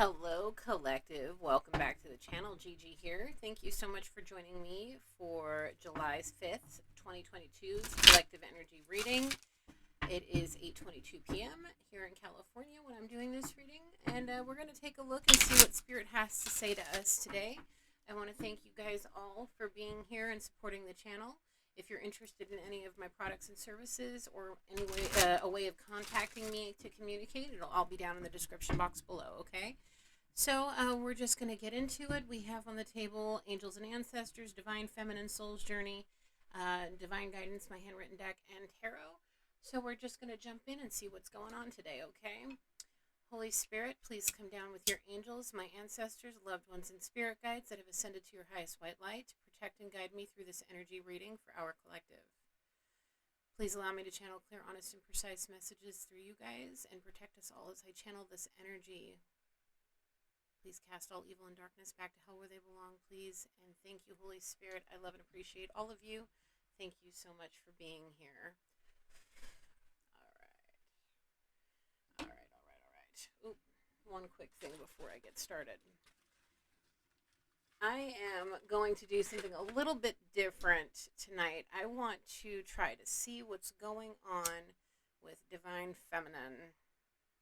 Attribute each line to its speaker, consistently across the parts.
Speaker 1: Hello, collective. Welcome back to the channel. Gigi here. Thank you so much for joining me for July 5th, 2022's collective energy reading. It is 8:22 p.m. here in California when I'm doing this reading, and we're going to take a look and see what Spirit has to say to us today. I want to thank you guys all for being here and supporting the channel. If you're interested in any of my products and services or any way, a way of contacting me to communicate, it'll all be down in the description box below, okay? So we're just going to get into it. We have on the table Angels and Ancestors, Divine Feminine Soul's Journey, Divine Guidance, my handwritten deck, and Tarot. So we're just going to jump in and see what's going on today, okay? Holy Spirit, please come down with your angels, my ancestors, loved ones, and spirit guides that have ascended to your highest white light to protect and guide me through this energy reading for our collective. Please allow me to channel clear, honest, and precise messages through you guys and protect us all as I channel this energy. Please cast all evil and darkness back to hell where they belong, please. And thank you, Holy Spirit. I love and appreciate all of you. Thank you so much for being here. All right. One quick thing before I get started. I am going to do something a little bit different tonight. I want to try to see what's going on with Divine Feminine,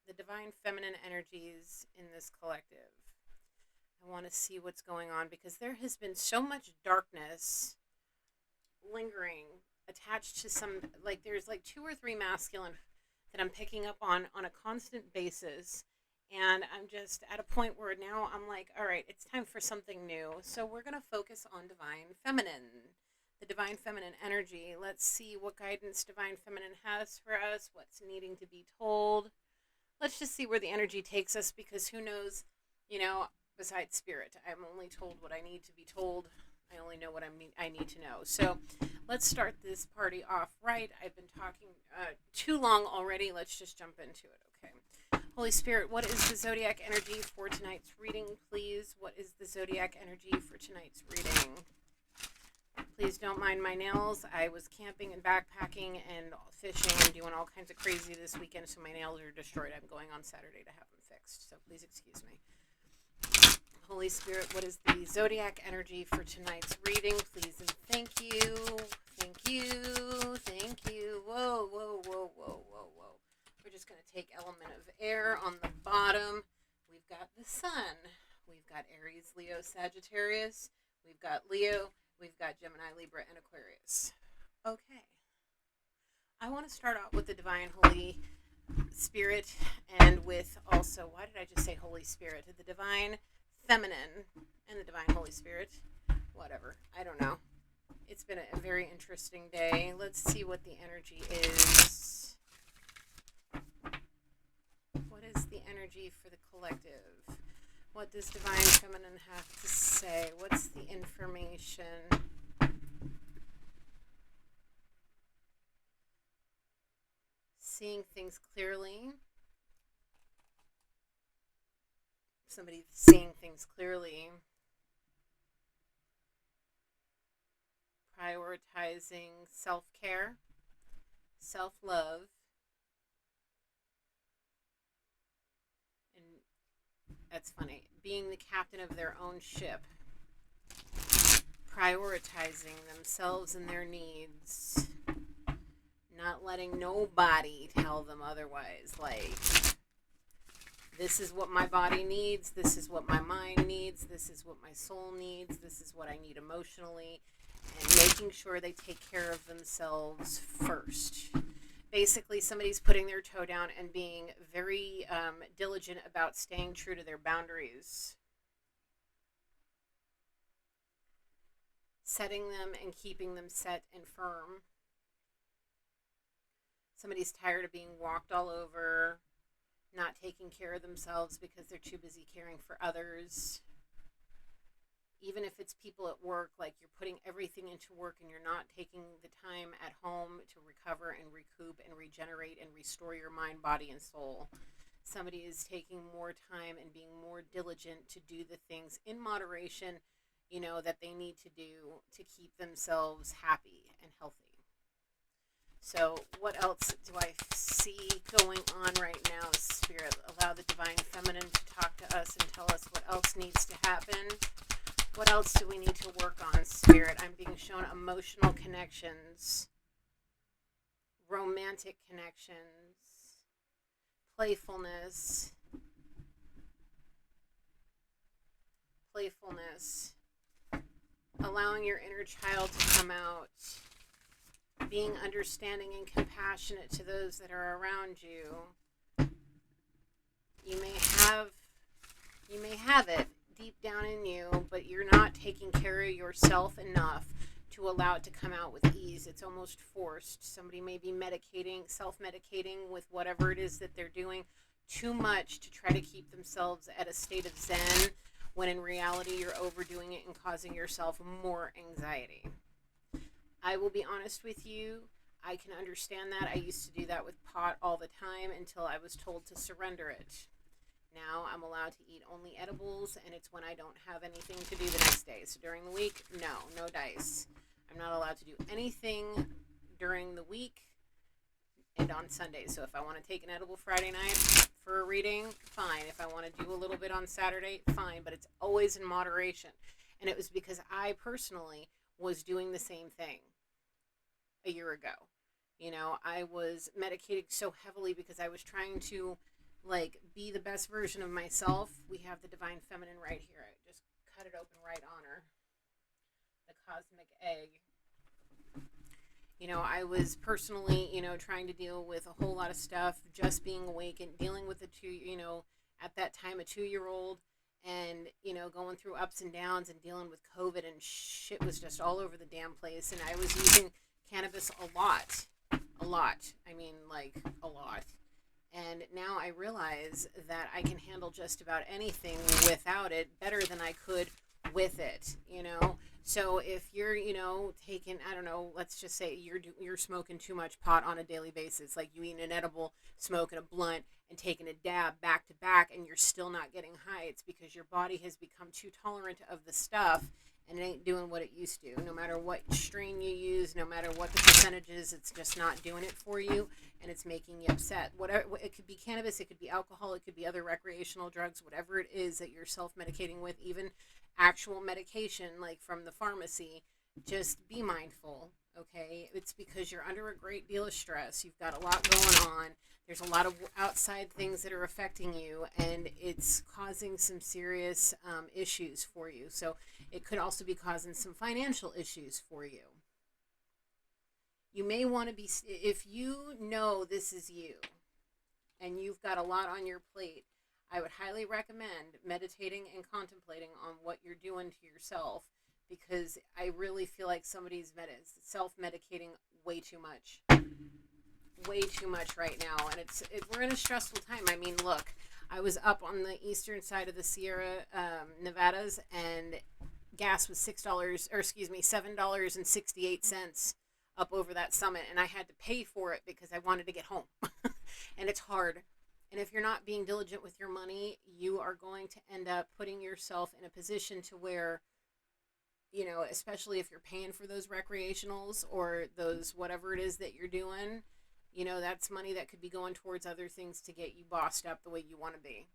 Speaker 1: the Divine Feminine energies in this collective. I want to see what's going on because there has been so much darkness lingering attached to some, like there's like 2 or 3 masculine that I'm picking up on a constant basis. And I'm just at a point where now I'm like, all right, it's time for something new. So we're going to focus on Divine Feminine, the Divine Feminine energy. Let's see what guidance Divine Feminine has for us, what's needing to be told. Let's just see where the energy takes us because who knows, besides Spirit. I'm only told what I need to be told. I only know what I need to know. So let's start this party off right. I've been talking too long already. Let's just jump into it, okay? Holy Spirit, what is the zodiac energy for tonight's reading, please? What is the zodiac energy for tonight's reading? Please don't mind my nails. I was camping and backpacking and fishing and doing all kinds of crazy this weekend, so my nails are destroyed. I'm going on Saturday to have them fixed, so please excuse me. Holy Spirit, what is the zodiac energy for tonight's reading, please? And thank you. Thank you. Thank you. Whoa, whoa, whoa, whoa, whoa, whoa. We're just going to take element of air on the bottom. We've got the sun. We've got Aries, Leo, Sagittarius. We've got Leo. We've got Gemini, Libra, and Aquarius. Okay. I want to start out with the Divine Holy Spirit and with also, why did I just say Holy Spirit? The Divine Feminine and the Divine Holy Spirit. Whatever. I don't know. It's been a very interesting day. Let's see what the energy is. What is the energy for the collective? What does Divine Feminine have to say? What's the information? Seeing things clearly. Somebody seeing things clearly. Prioritizing self-care, self-love. That's funny. Being the captain of their own ship. Prioritizing themselves and their needs. Not letting nobody tell them otherwise. Like, this is what my body needs. This is what my mind needs. This is what my soul needs. This is what I need emotionally. And making sure they take care of themselves first. Basically, somebody's putting their toe down and being very diligent about staying true to their boundaries. Setting them and keeping them set and firm. Somebody's tired of being walked all over, not taking care of themselves because they're too busy caring for others. Even if it's people at work, like you're putting everything into work and you're not taking the time at home to recover and recoup and regenerate and restore your mind, body, and soul. Somebody is taking more time and being more diligent to do the things in moderation, that they need to do to keep themselves happy and healthy. So what else do I see going on right now, Spirit? Allow the Divine Feminine to talk to to us and tell us what else needs to happen. What else do we need to work on, Spirit? I'm being shown emotional connections, romantic connections, playfulness, allowing your inner child to come out, being understanding and compassionate to those that are around you. You may have it deep down in you, but you're not taking care of yourself enough to allow it to come out with ease. It's almost forced. Somebody may be self-medicating with whatever it is that they're doing too much to try to keep themselves at a state of zen, when in reality you're overdoing it and causing yourself more anxiety. I will be honest with you, I can understand that. I used to do that with pot all the time until I was told to surrender it. Now I'm allowed to eat only edibles, and it's when I don't have anything to do the next day. So during the week, no dice. I'm not allowed to do anything during the week and on Sundays. So if I want to take an edible Friday night for a reading, fine. If I want to do a little bit on Saturday, fine. But it's always in moderation. And it was because I personally was doing the same thing a year ago. I was medicating so heavily because I was trying to be the best version of myself. We have the Divine Feminine right here. I just cut it open right on her. The cosmic egg. I was personally, trying to deal with a whole lot of stuff, just being awake and dealing with at that time, a 2-year-old, and, going through ups and downs and dealing with COVID, and shit was just all over the damn place. And I was using cannabis a lot. I mean, a lot. And now I realize that I can handle just about anything without it better than I could with it, So if you're, taking, I don't know, let's just say you're smoking too much pot on a daily basis, like you eating an edible, smoking a blunt, and taking a dab back to back, and you're still not getting high, it's because your body has become too tolerant of the stuff, and it ain't doing what it used to. No matter what strain you use, no matter what the percentage is, it's just not doing it for you, and it's making you upset. Whatever, it could be cannabis, it could be alcohol, it could be other recreational drugs, whatever it is that you're self-medicating with, even actual medication like from the pharmacy, just be mindful, okay? It's because you're under a great deal of stress. You've got a lot going on. There's a lot of outside things that are affecting you, and it's causing some serious issues for you. So it could also be causing some financial issues for you. You may want to be, if you know this is you and you've got a lot on your plate, I would highly recommend meditating and contemplating on what you're doing to yourself, because I really feel like somebody's self-medicating way too much right now, and we're in a stressful time. I mean, look, I was up on the eastern side of the Sierra Nevadas, and gas was $7.68 up over that summit, and I had to pay for it because I wanted to get home. And it's hard. And if you're not being diligent with your money, you are going to end up putting yourself in a position to where, especially if you're paying for those recreationals or those whatever it is that you're doing, that's money that could be going towards other things to get you bossed up the way you want to be.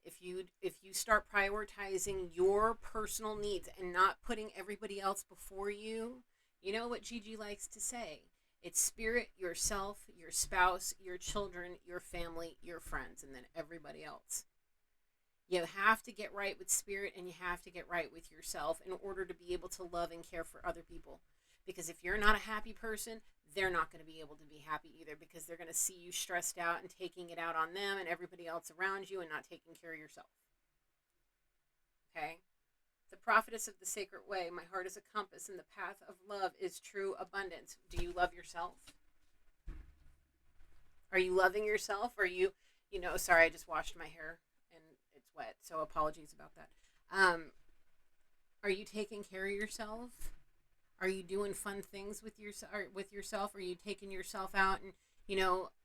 Speaker 1: If you start prioritizing your personal needs and not putting everybody else before you, you know what Gigi likes to say. It's spirit, yourself, your spouse, your children, your family, your friends, and then everybody else. You have to get right with spirit, and you have to get right with yourself in order to be able to love and care for other people. Because if you're not a happy person, they're not going to be able to be happy either, because they're going to see you stressed out and taking it out on them and everybody else around you and not taking care of yourself. Okay? The prophetess of the sacred way, my heart is a compass, and the path of love is true abundance. Do you love yourself? Are you loving yourself? Are you, sorry, I just washed my hair and it's wet, so apologies about that. Are you taking care of yourself? Are you doing fun things with yourself? Are you taking yourself out and,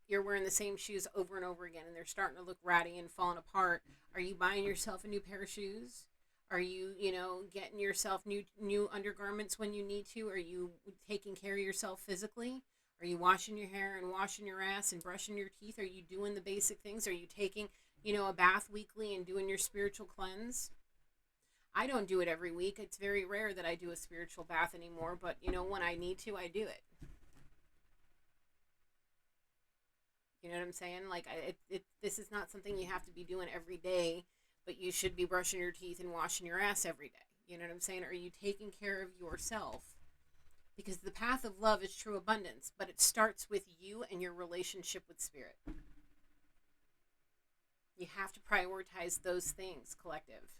Speaker 1: you're wearing the same shoes over and over again and they're starting to look ratty and falling apart? Are you buying yourself a new pair of shoes? Are you, getting yourself new undergarments when you need to? Are you taking care of yourself physically? Are you washing your hair and washing your ass and brushing your teeth? Are you doing the basic things? Are you taking a bath weekly and doing your spiritual cleanse. I don't do it every week. It's very rare that I do a spiritual bath anymore, but when I need to, I do it. You know what I'm saying? Like, this is not something you have to be doing every day, but you should be brushing your teeth and washing your ass every day. You know what I'm saying? Are you taking care of yourself? Because the path of love is true abundance, but it starts with you and your relationship with spirit. You have to prioritize those things, collective,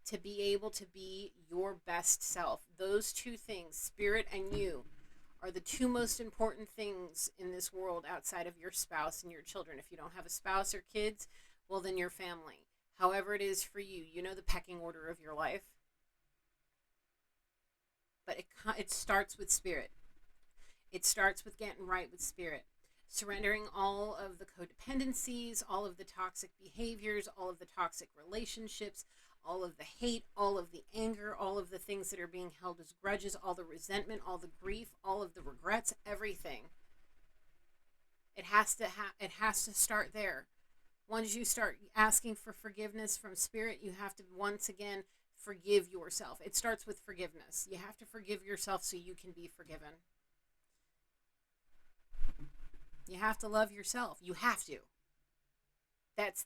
Speaker 1: to be able to be your best self. Those two things, spirit and you, are the two most important things in this world outside of your spouse and your children. If you don't have a spouse or kids, well, then your family. However it is for you, you know the pecking order of your life. But it starts with spirit. It starts with getting right with spirit. Surrendering all of the codependencies, all of the toxic behaviors, all of the toxic relationships, all of the hate, all of the anger, all of the things that are being held as grudges, all the resentment, all the grief, all of the regrets, everything. It has to start there. Once you start asking for forgiveness from spirit, you have to once again forgive yourself. It starts with forgiveness. You have to forgive yourself so you can be forgiven. You have to love yourself. You have to.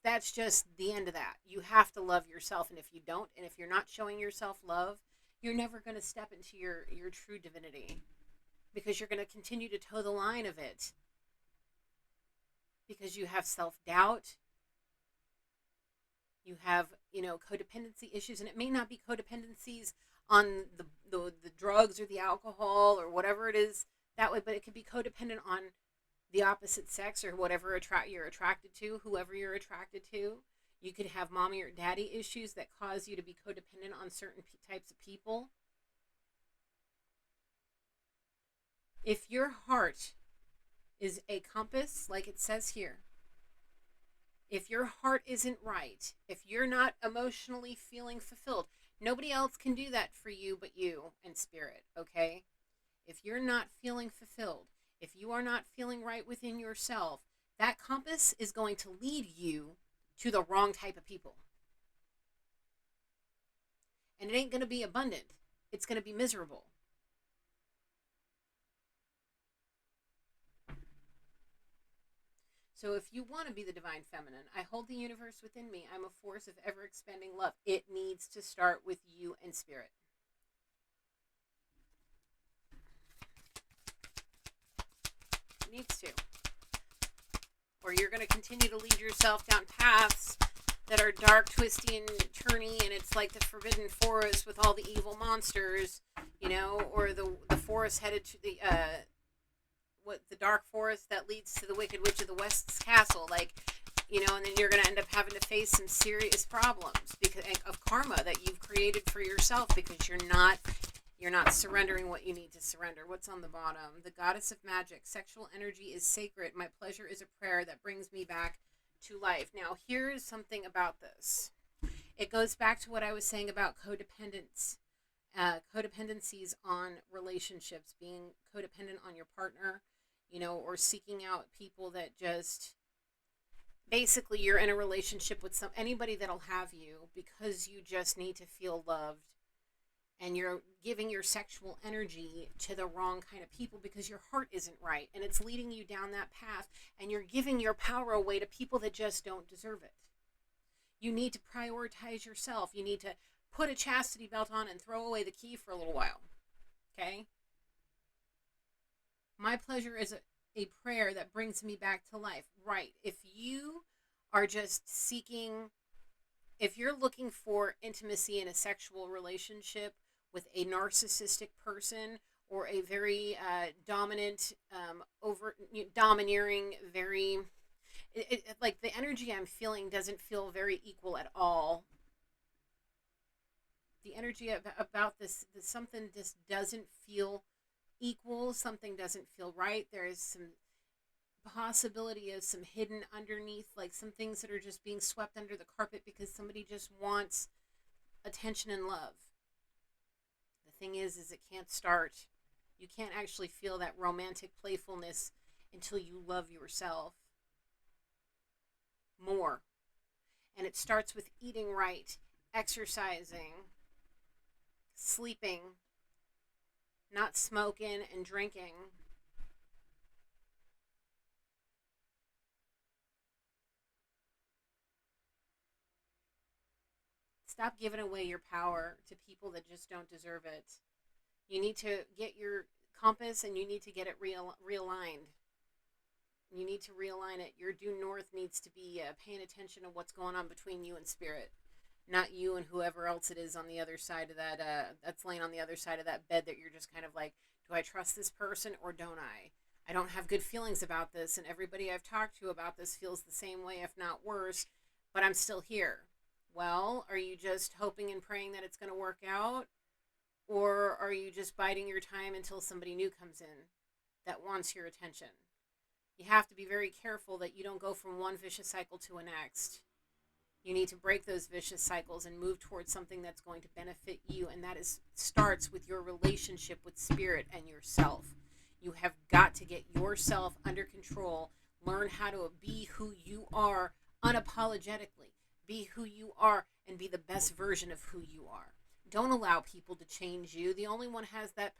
Speaker 1: That's just the end of that. You have to love yourself, and if you don't, and if you're not showing yourself love, you're never going to step into your true divinity, because you're going to continue to toe the line of it, because you have self-doubt, you have codependency issues, and it may not be codependencies on the drugs or the alcohol or whatever it is that way, but it could be codependent on the opposite sex or whatever you're attracted to, whoever you're attracted to. You could have mommy or daddy issues that cause you to be codependent on certain types of people. If your heart is a compass, like it says here, if your heart isn't right, if you're not emotionally feeling fulfilled, nobody else can do that for you but you and spirit, okay? If you're not feeling fulfilled, if you are not feeling right within yourself, that compass is going to lead you to the wrong type of people. And it ain't going to be abundant. It's going to be miserable. So if you want to be the divine feminine, I hold the universe within me. I'm a force of ever expanding love. It needs to start with you and spirit. It needs to. Or you're going to continue to lead yourself down paths that are dark, twisty, and turny, and it's like the forbidden forest with all the evil monsters, or the forest headed to the dark forest that leads to the Wicked Witch of the West's castle, and then you're going to end up having to face some serious problems because of karma that you've created for yourself, because you're not surrendering what you need to surrender. What's on the bottom? The goddess of magic. Sexual energy is sacred. My pleasure is a prayer that brings me back to life. Now, here's something about this. It goes back to what I was saying about codependence. Codependencies on relationships, being codependent on your partner, or seeking out people that just, basically you're in a relationship with anybody that'll have you because you just need to feel loved, and you're giving your sexual energy to the wrong kind of people because your heart isn't right, and it's leading you down that path, and you're giving your power away to people that just don't deserve it. You need to prioritize yourself. You need to put a chastity belt on and throw away the key for a little while. Okay? My pleasure is a prayer that brings me back to life. Right. If you are just seeking, if you're looking for intimacy in a sexual relationship with a narcissistic person, or a very dominant, domineering, very, like the energy I'm feeling doesn't feel very equal at all. The energy about this something just doesn't feel equal. Something doesn't feel right. There is some possibility of some hidden underneath, like some things that are just being swept under the carpet because somebody just wants attention and love. The thing is it can't start. You can't actually feel that romantic playfulness until you love yourself. more. And it starts with eating right, exercising, sleeping, not smoking and drinking. Stop giving away your power to people that just don't deserve it. You need to get your compass and you need to get it realigned. You need to realign it. Your due north needs to be paying attention to what's going on between you and spirit, not you and whoever else it is on the other side of that, that's laying on the other side of that bed that you're just kind of like, do I trust this person or don't I? I don't have good feelings about this, and everybody I've talked to about this feels the same way, if not worse, but I'm still here. Well, are you just hoping and praying that it's going to work out? Or are you just biding your time until somebody new comes in that wants your attention? You have to be very careful that you don't go from one vicious cycle to a next. You need to break those vicious cycles and move towards something that's going to benefit you, and that is starts with your relationship with spirit and yourself. You have got to get yourself under control, learn how to be who you are unapologetically, be who you are, and be the best version of who you are. Don't allow people to change you. The only one has that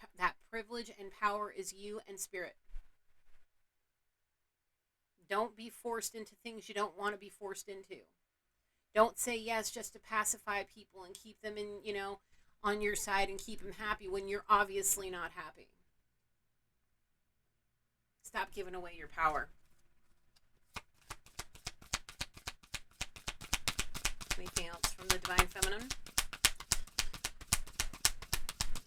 Speaker 1: privilege and power is you and spirit. Don't be forced into things you don't want to be forced into. Don't say yes just to pacify people and keep them in, on your side and keep them happy when you're obviously not happy. Stop giving away your power. Anything else from the Divine Feminine?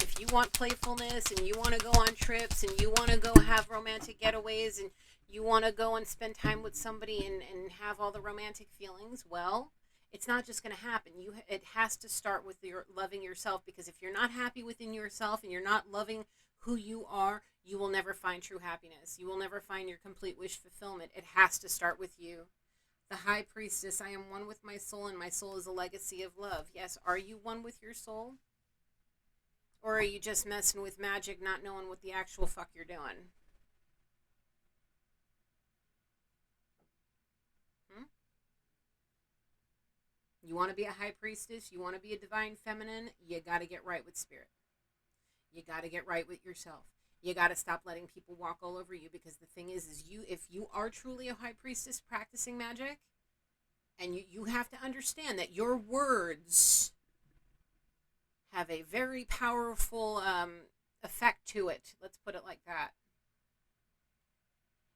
Speaker 1: If you want playfulness and you want to go on trips and you want to go have romantic getaways and you want to go and spend time with somebody and have all the romantic feelings, well, it's not just going to happen. It has to start with your loving yourself, because if you're not happy within yourself and you're not loving who you are, you will never find true happiness. You will never find your complete wish fulfillment. It has to start with you. The High Priestess, I am one with my soul, and my soul is a legacy of love. Yes, are you one with your soul? Or are you just messing with magic, not knowing what the actual fuck you're doing? You want to be a high priestess, you want to be a divine feminine, you got to get right with spirit. You got to get right with yourself. You got to stop letting people walk all over you, because the thing is if you are truly a high priestess practicing magic, and you have to understand that your words have a very powerful effect to it. Let's put it like that.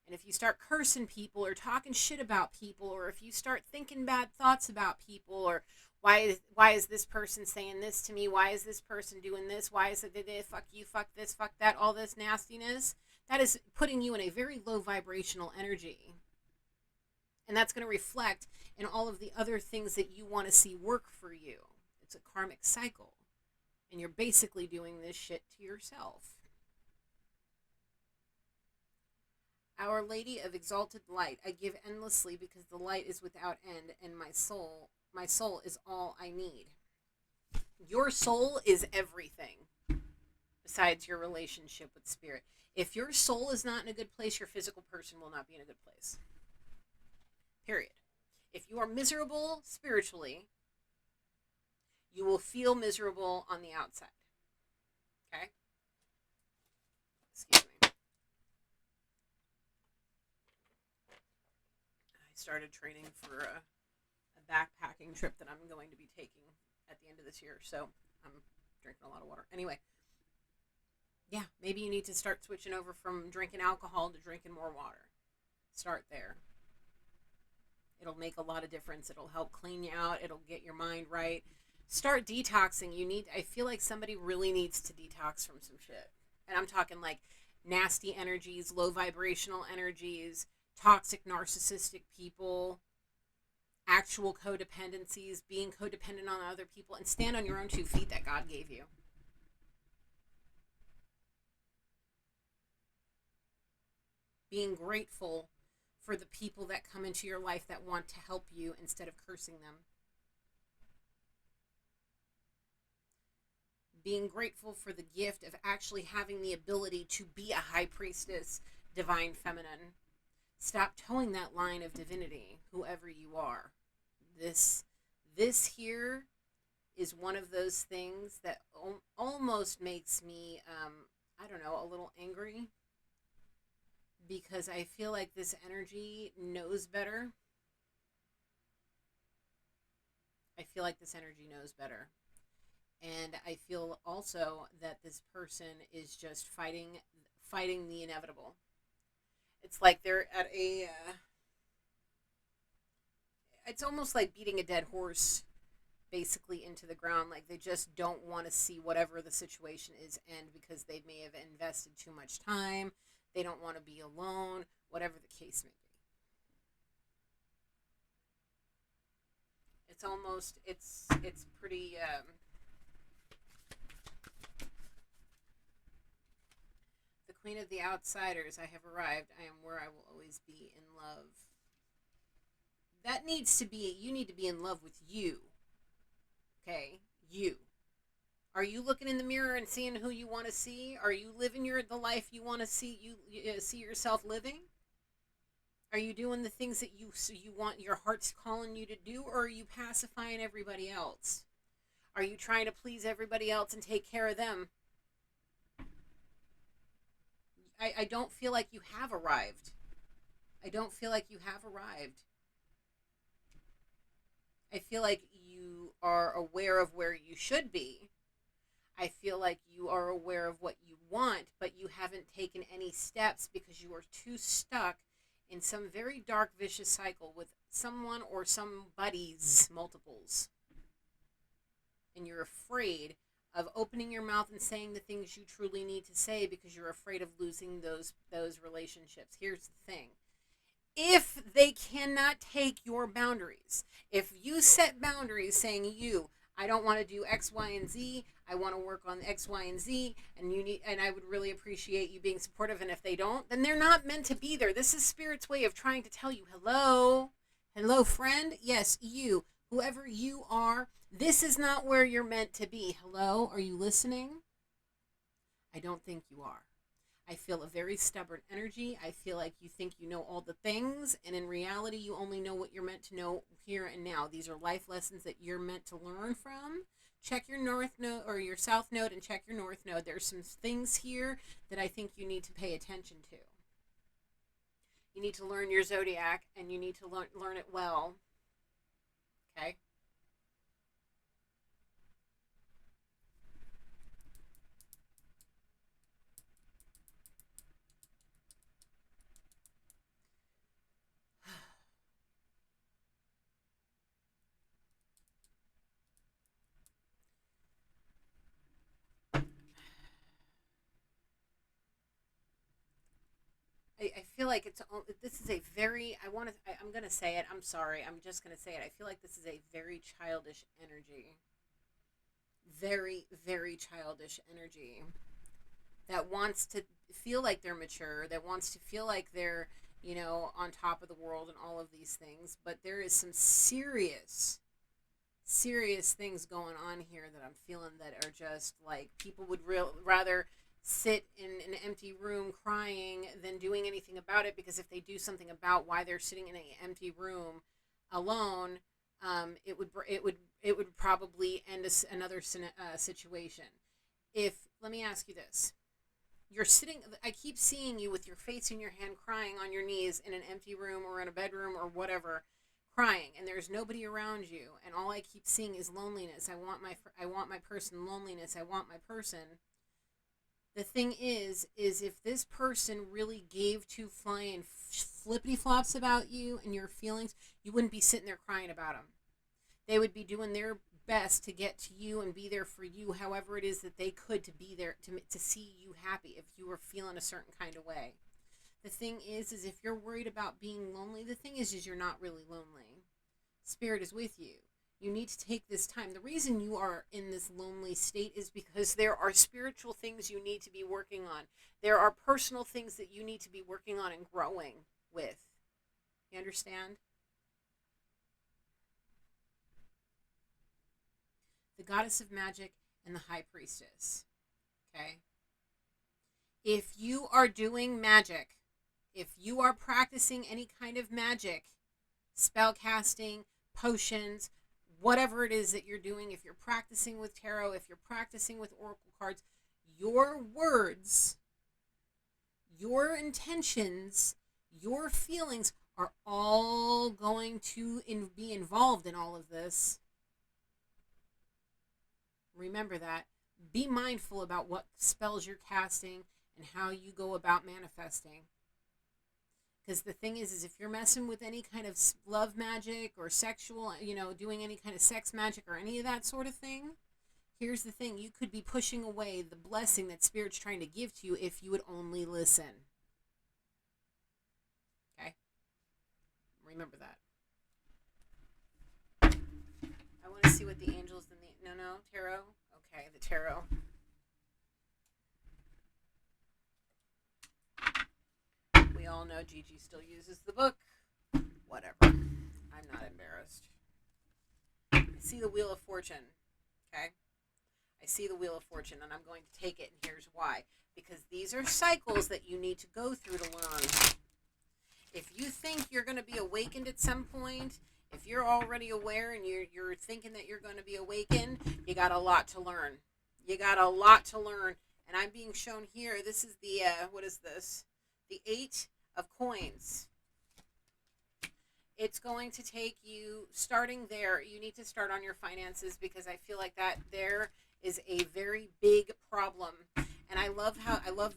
Speaker 1: And if you start cursing people or talking shit about people, or if you start thinking bad thoughts about people, or why is this person saying this to me? Why is this person doing this? Why is it fuck you, fuck this, fuck that, all this nastiness? That is putting you in a very low vibrational energy. And that's going to reflect in all of the other things that you want to see work for you. It's a karmic cycle. And you're basically doing this shit to yourself. Our Lady of Exalted Light, I give endlessly because the light is without end, and my soul is all I need. Your soul is everything besides your relationship with spirit. If your soul is not in a good place, your physical person will not be in a good place. Period. If you are miserable spiritually, you will feel miserable on the outside. Okay? Excuse me. I started training for a backpacking trip that I'm going to be taking at the end of this year, so I'm drinking a lot of water. Anyway, yeah, maybe you need to start switching over from drinking alcohol to drinking more water. Start there. It'll make a lot of difference. It'll help clean you out. It'll get your mind right. Start detoxing. I feel like somebody really needs to detox from some shit. And I'm talking like nasty energies, low vibrational energies, toxic narcissistic people, actual codependencies, being codependent on other people, and stand on your own 2 feet that God gave you. Being grateful for the people that come into your life that want to help you instead of cursing them. Being grateful for the gift of actually having the ability to be a high priestess, divine feminine. Stop towing that line of divinity. whoever you are. This here is one of those things that almost makes me, I don't know, a little angry, because I feel like this energy knows better. I feel like this energy knows better. And I feel also that this person is just fighting the inevitable. It's like they're at a it's almost like beating a dead horse basically into the ground. Like they just don't want to see whatever the situation is end, because they may have invested too much time. They don't want to be alone, whatever the case may be. It's almost it's pretty the Queen of the Outsiders. I have arrived. I am where I will always be, in love. That needs to be, you need to be in love with you. Okay? You. Are you looking in the mirror and seeing who you want to see? Are you living the life you want to see see yourself living? Are you doing the things that you want, your heart's calling you to do, or are you pacifying everybody else? Are you trying to please everybody else and take care of them? I don't feel like you have arrived. I don't feel like you have arrived. I feel like you are aware of where you should be. I feel like you are aware of what you want, but you haven't taken any steps because you are too stuck in some very dark, vicious cycle with someone or somebody's multiples. And you're afraid of opening your mouth and saying the things you truly need to say because you're afraid of losing those relationships. Here's the thing. If they cannot take your boundaries, if you set boundaries saying I don't want to do X, Y, and Z, I want to work on X, Y, and Z, and I would really appreciate you being supportive, and if they don't, then they're not meant to be there. This is Spirit's way of trying to tell you, hello friend, yes, you, whoever you are, this is not where you're meant to be. Hello, are you listening? I don't think you are. I feel a very stubborn energy. I feel like you think you know all the things, and in reality, you only know what you're meant to know here and now. These are life lessons that you're meant to learn from. Check your north node or your south node and check your north node. There's some things here that I think you need to pay attention to. You need to learn your zodiac, and you need to learn it well. Okay? I feel like this is a very, I'm going to say it, I'm sorry, I'm just going to say it. I feel like this is a very childish energy. Very, very childish energy that wants to feel like they're mature, that wants to feel like they're, on top of the world and all of these things. But there is some serious, serious things going on here that I'm feeling that are just like people would rather sit in an empty room crying than doing anything about it, because if they do something about why they're sitting in an empty room alone, it would probably end another situation. If Let me ask you this: you're sitting, I keep seeing you with your face in your hand crying on your knees in an empty room or in a bedroom or whatever, crying, and there's nobody around you, and all I keep seeing is loneliness. I want my person. Loneliness. I want my person. The thing is if this person really gave two flying flippity flops about you and your feelings, you wouldn't be sitting there crying about them. They would be doing their best to get to you and be there for you however it is that they could, to be there to see you happy if you were feeling a certain kind of way. The thing is if you're worried about being lonely, the thing is you're not really lonely. Spirit is with you. You need to take this time. The reason you are in this lonely state is because there are spiritual things you need to be working on. There are personal things that you need to be working on and growing with. You understand? The Goddess of Magic and the High Priestess. Okay? If you are doing magic, if you are practicing any kind of magic, spell casting, potions, whatever it is that you're doing. If you're practicing with tarot, if you're practicing with oracle cards, your words, your intentions, your feelings are all going to be involved in all of this. Remember that. Be mindful about what spells you're casting and how you go about manifesting. Because the thing is if you're messing with any kind of love magic or sexual, doing any kind of sex magic or any of that sort of thing, here's the thing. You could be pushing away the blessing that Spirit's trying to give to you if you would only listen. Okay? Remember that. I want to see what the angels and the... No, tarot? Okay, the tarot. We all know Gigi still uses the book. Whatever. I'm not embarrassed. I see the Wheel of Fortune. Okay? I see the Wheel of Fortune, and I'm going to take it, and here's why. Because these are cycles that you need to go through to learn. If you think you're going to be awakened at some point, if you're already aware and you're thinking that you're going to be awakened, you got a lot to learn. You got a lot to learn. And I'm being shown here, this is the, what is this? The 8 of Coins. It's going to take you, starting there, you need to start on your finances, because I feel like that there is a very big problem. And I love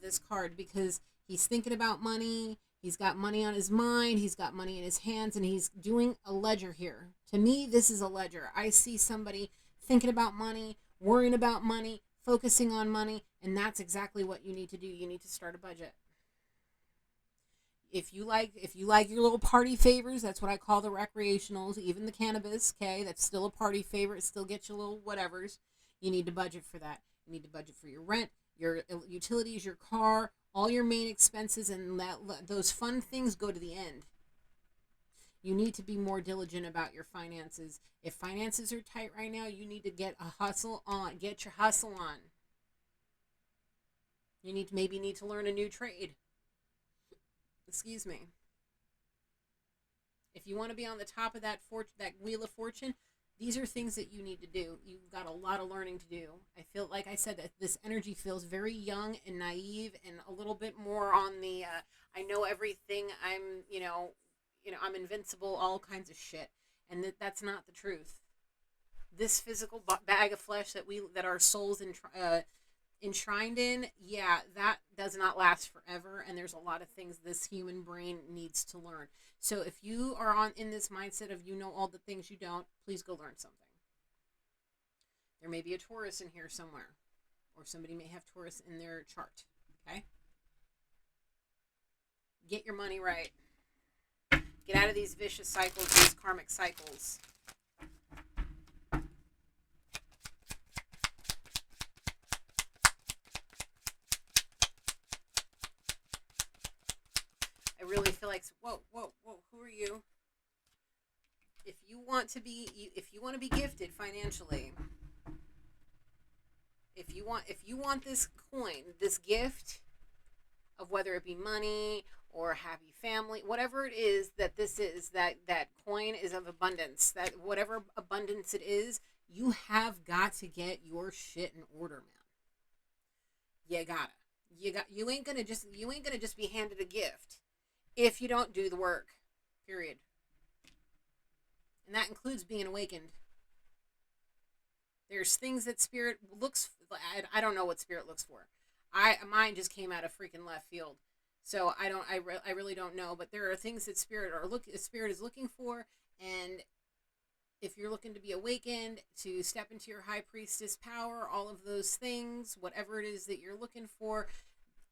Speaker 1: this card, because he's thinking about money. He's got money on his mind. He's got money in his hands, and he's doing a ledger here. To me, this is a ledger. I see somebody thinking about money, worrying about money, focusing on money, and that's exactly what you need to do. You need to start a budget. If you like your little party favors, that's what I call the recreationals, even the cannabis, okay? That's still a party favor. It still gets you little whatevers. You need to budget for that. You need to budget for your rent, your utilities, your car, all your main expenses, and those fun things go to the end. You need to be more diligent about your finances. If finances are tight right now, you need to get a hustle on. Get your hustle on. You maybe need to learn a new trade. Excuse me. If you want to be on the top of that Wheel of Fortune, these are things that you need to do. You've got a lot of learning to do. I feel, like I said, that this energy feels very young and naive, and a little bit more on the I know everything. I'm invincible. All kinds of shit, and that's not the truth. This physical bag of flesh that our souls enshrined in, yeah, that does not last forever, and there's a lot of things this human brain needs to learn. So if you are in this mindset of all the things you don't, please go learn something. There may be a Taurus in here somewhere, or somebody may have Taurus in their chart. Okay, get your money right. Get out of these vicious cycles, these karmic cycles. I really feel like, whoa, who are you? If you want to be gifted financially, if you want this coin, this gift of whether it be money or a happy family, whatever it is that this is, that coin is of abundance, that whatever abundance it is, you have got to get your shit in order, man. You ain't gonna just be handed a gift if you don't do the work, period. And that includes being awakened. There's things that Spirit looks, I don't know what Spirit looks for. Mine just came out of freaking left field. So I really don't know, but there are things that Spirit is looking for, and if you're looking to be awakened, to step into your high priestess power, all of those things, whatever it is that you're looking for,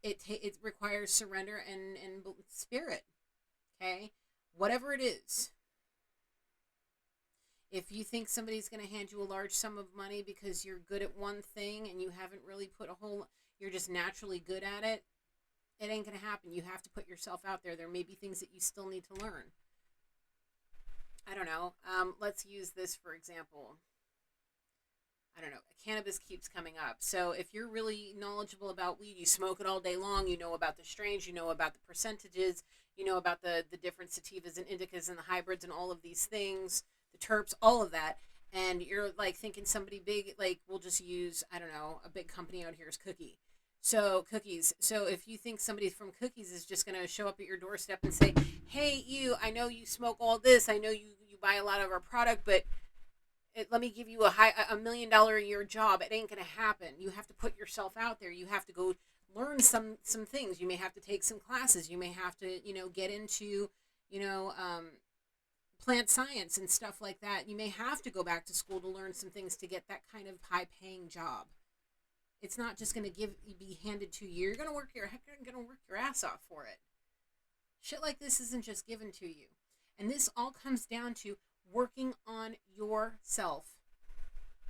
Speaker 1: it requires surrender and spirit. Okay? Whatever it is. If you think somebody's going to hand you a large sum of money because you're good at one thing and you haven't really you're just naturally good at it, it ain't going to happen. You have to put yourself out there. There may be things that you still need to learn. I don't know. Let's use this for example. I don't know. Cannabis keeps coming up. So if you're really knowledgeable about weed, you smoke it all day long, you know about the strains, you know about the percentages, you know about the different sativas and indicas and the hybrids and all of these things, the terps, all of that. And you're like thinking somebody big, like we'll just use, I don't know, a big company out here is Cookies. So if you think somebody from Cookies is just going to show up at your doorstep and say, hey, you, I know you smoke all this. I know you buy a lot of our product, but let me give you $1 million a year job. It ain't going to happen. You have to put yourself out there. You have to go learn some things. You may have to take some classes. You may have to, get into, you know, plant science and stuff like that. You may have to go back to school to learn some things to get that kind of high paying job. It's not just going to be handed to you. You're going to work your ass off for it. Shit like this isn't just given to you. And this all comes down to working on yourself.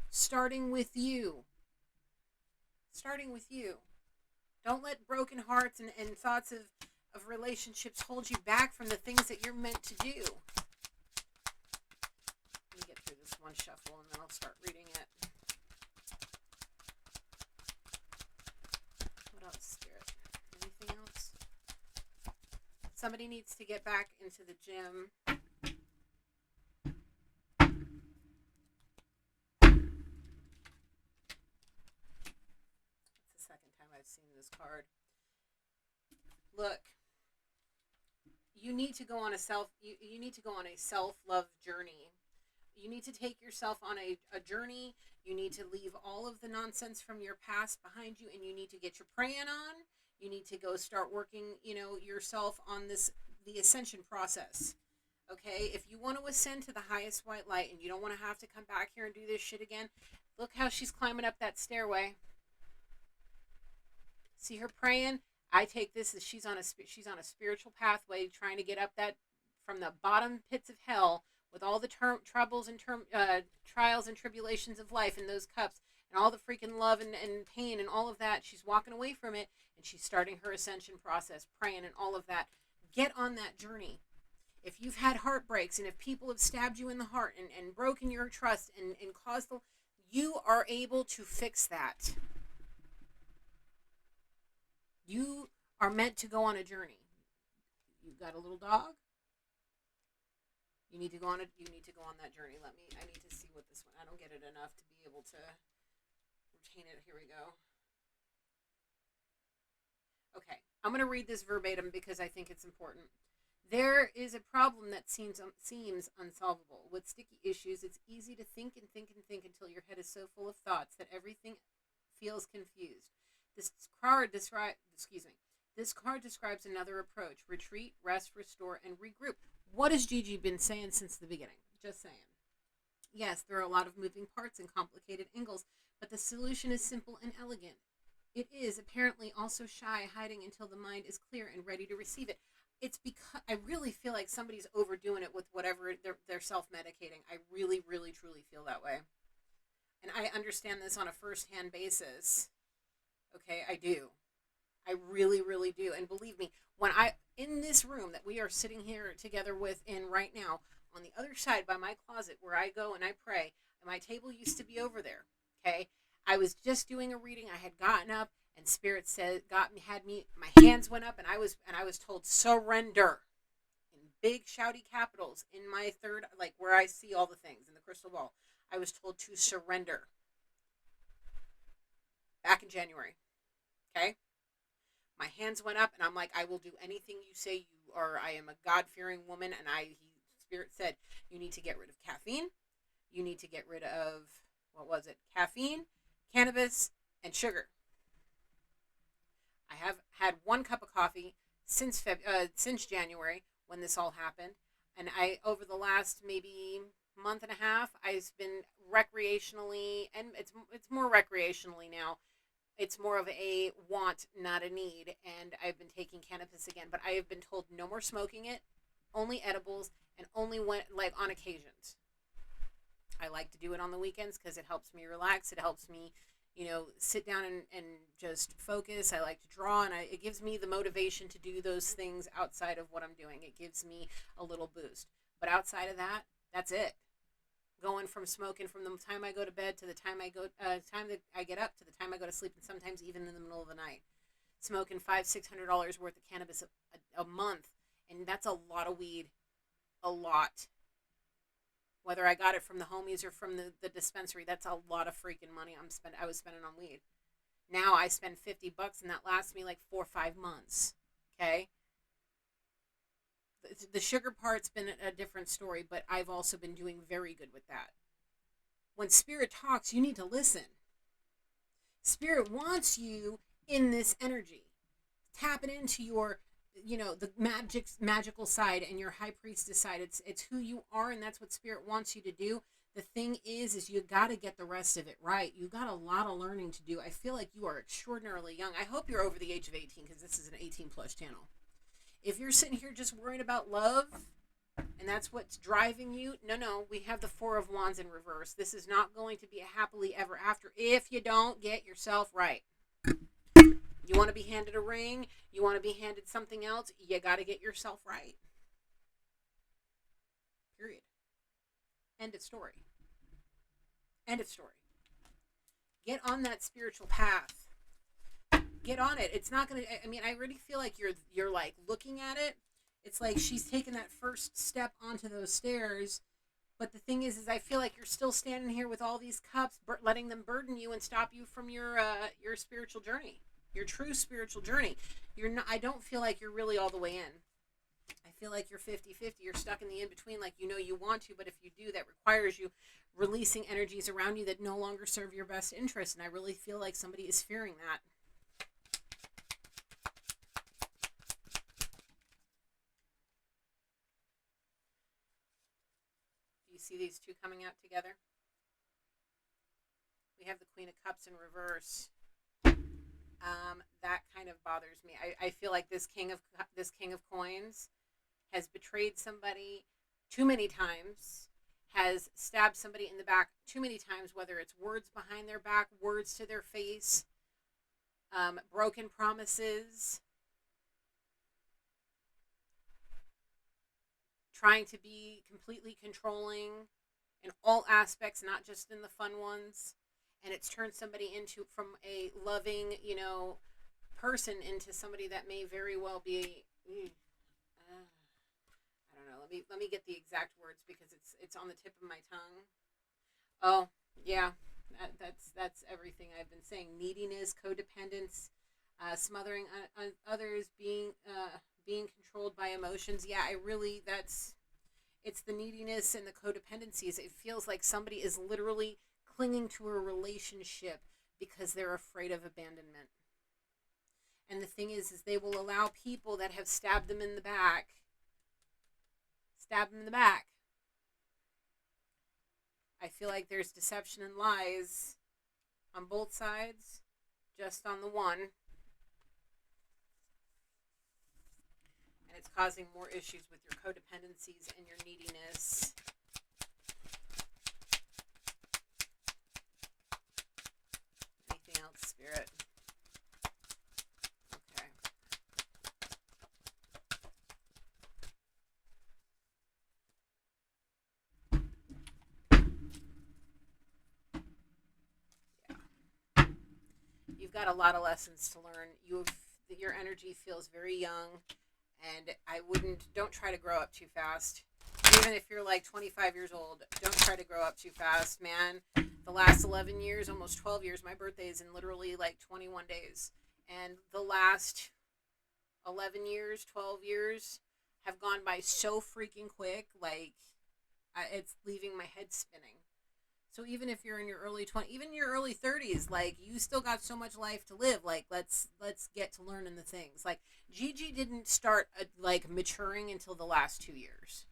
Speaker 1: Starting with you. Don't let broken hearts and thoughts of relationships hold you back from the things that you're meant to do. Let me get through this one shuffle and then I'll start reading it. What else, Spirit? Anything else? Somebody needs to get back into the gym. It's the second time I've seen this card. Look, you need to go on a self-love journey. You need to take yourself on a journey. You need to leave all of the nonsense from your past behind you, and you need to get your praying on. You need to go start working, yourself on the ascension process. Okay? If you want to ascend to the highest white light and you don't want to have to come back here and do this shit again, look how she's climbing up that stairway. See her praying? I take this as she's on a spiritual pathway trying to get up that from the bottom pits of hell with all the troubles and trials and tribulations of life in those cups and all the freaking love and pain and all of that. She's walking away from it and she's starting her ascension process, praying and all of that. Get on that journey. If you've had heartbreaks and if people have stabbed you in the heart and broken your trust and caused you are able to fix that. You are meant to go on a journey. You've got a little dog. You need to go on that journey. I need to see what this one. I don't get it enough to be able to retain it. Here we go. Okay, I'm going to read this verbatim because I think it's important. There is a problem that seems unsolvable. With sticky issues, it's easy to think until your head is so full of thoughts that everything feels confused. This card describes another approach. Retreat, rest, restore, and regroup. What has Gigi been saying since the beginning? Just saying. Yes, there are a lot of moving parts and complicated angles, but the solution is simple and elegant. It is apparently also shy, hiding until the mind is clear and ready to receive it. It's because I really feel like somebody's overdoing it with whatever they're self-medicating. I really, really, truly feel that way. And I understand this on a first-hand basis. Okay, I do. I really, really do. And believe me, in this room that we are sitting here together in right now, on the other side by my closet where I go and I pray, and my table used to be over there. Okay, I was just doing a reading. I had gotten up, and Spirit my hands went up, and I was told surrender in big shouty capitals in my third, like where I see all the things in the crystal ball. I was told to surrender. Back in January. Okay? My hands went up and I'm like, I will do anything you say. I am a God-fearing woman, and Spirit said, you need to get rid of caffeine. You need to get rid of, caffeine, cannabis, and sugar. I have had 1 cup of coffee since January when this all happened. And over the last maybe month and a half, I've been recreationally, and it's more recreationally now. It's more of a want, not a need, and I've been taking cannabis again. But I have been told no more smoking it, only edibles, and only on occasions. I like to do it on the weekends because it helps me relax. It helps me, sit down and just focus. I like to draw, and it gives me the motivation to do those things outside of what I'm doing. It gives me a little boost. But outside of that, that's it. Going from smoking from the time I go to bed to the time I get up to the time I go to sleep, and sometimes even in the middle of the night. Smoking $500-$600 worth of cannabis a month And that's a lot of weed. A lot. Whether I got it from the homies or from the dispensary, that's a lot of freaking money I was spending on weed. Now I spend $50 and that lasts me like 4 or 5 months. Okay? The sugar part's been a different story, but I've also been doing very good with that. When spirit talks, you need to listen. Spirit wants you in this energy, tapping into your, the magical side and your high priestess side. It's who you are, and that's what spirit wants you to do. The thing is you got to get the rest of it right. You got a lot of learning to do. I feel like you are extraordinarily young. I hope you're over the age of 18, because this is an 18 plus channel. If you're sitting here just worried about love and that's what's driving you, no, we have the Four of Wands in reverse. This is not going to be a happily ever after if you don't get yourself right. You want to be handed a ring, you want to be handed something else, you got to get yourself right. Period. End of story. End of story. Get on that spiritual path. Get on it. It's not going to, I really feel like you're like looking at it. It's like she's taken that first step onto those stairs. But the thing is I feel like you're still standing here with all these cups, letting them burden you and stop you from your spiritual journey, your true spiritual journey. You're not. I don't feel like you're really all the way in. I feel like you're 50-50. You're stuck in the in-between, like you want to, but if you do, that requires you releasing energies around you that no longer serve your best interest. And I really feel like somebody is fearing that. You see these two coming out together? We have the Queen of Cups in reverse. That kind of bothers me. I feel like this King of Coins has betrayed somebody too many times, has stabbed somebody in the back too many times, whether it's words behind their back, words to their face, broken promises, trying to be completely controlling in all aspects, not just in the fun ones. And it's turned somebody from a loving, person into somebody that may very well be, I don't know. Let me get the exact words, because it's on the tip of my tongue. Oh, yeah. That's everything I've been saying. Neediness, codependence, smothering others, being controlled by emotions. Yeah, it's the neediness and the codependencies. It feels like somebody is literally clinging to a relationship because they're afraid of abandonment. And the thing is they will allow people that have stabbed them in the back. I feel like there's deception and lies on both sides, just on the one. And it's causing more issues with your codependencies and your neediness. Anything else, Spirit? Okay. Yeah. You've got a lot of lessons to learn. Your energy feels very young. And don't try to grow up too fast. Even if you're like 25 years old, don't try to grow up too fast, man. The last 11 years, almost 12 years, my birthday is in literally like 21 days. And the last 11 years, 12 years have gone by so freaking quick, like it's leaving my head spinning. So even if you're in your early 20s, even your early 30s, like you still got so much life to live. Like let's get to learning the things. Like Gigi didn't start like maturing until the last 2 years.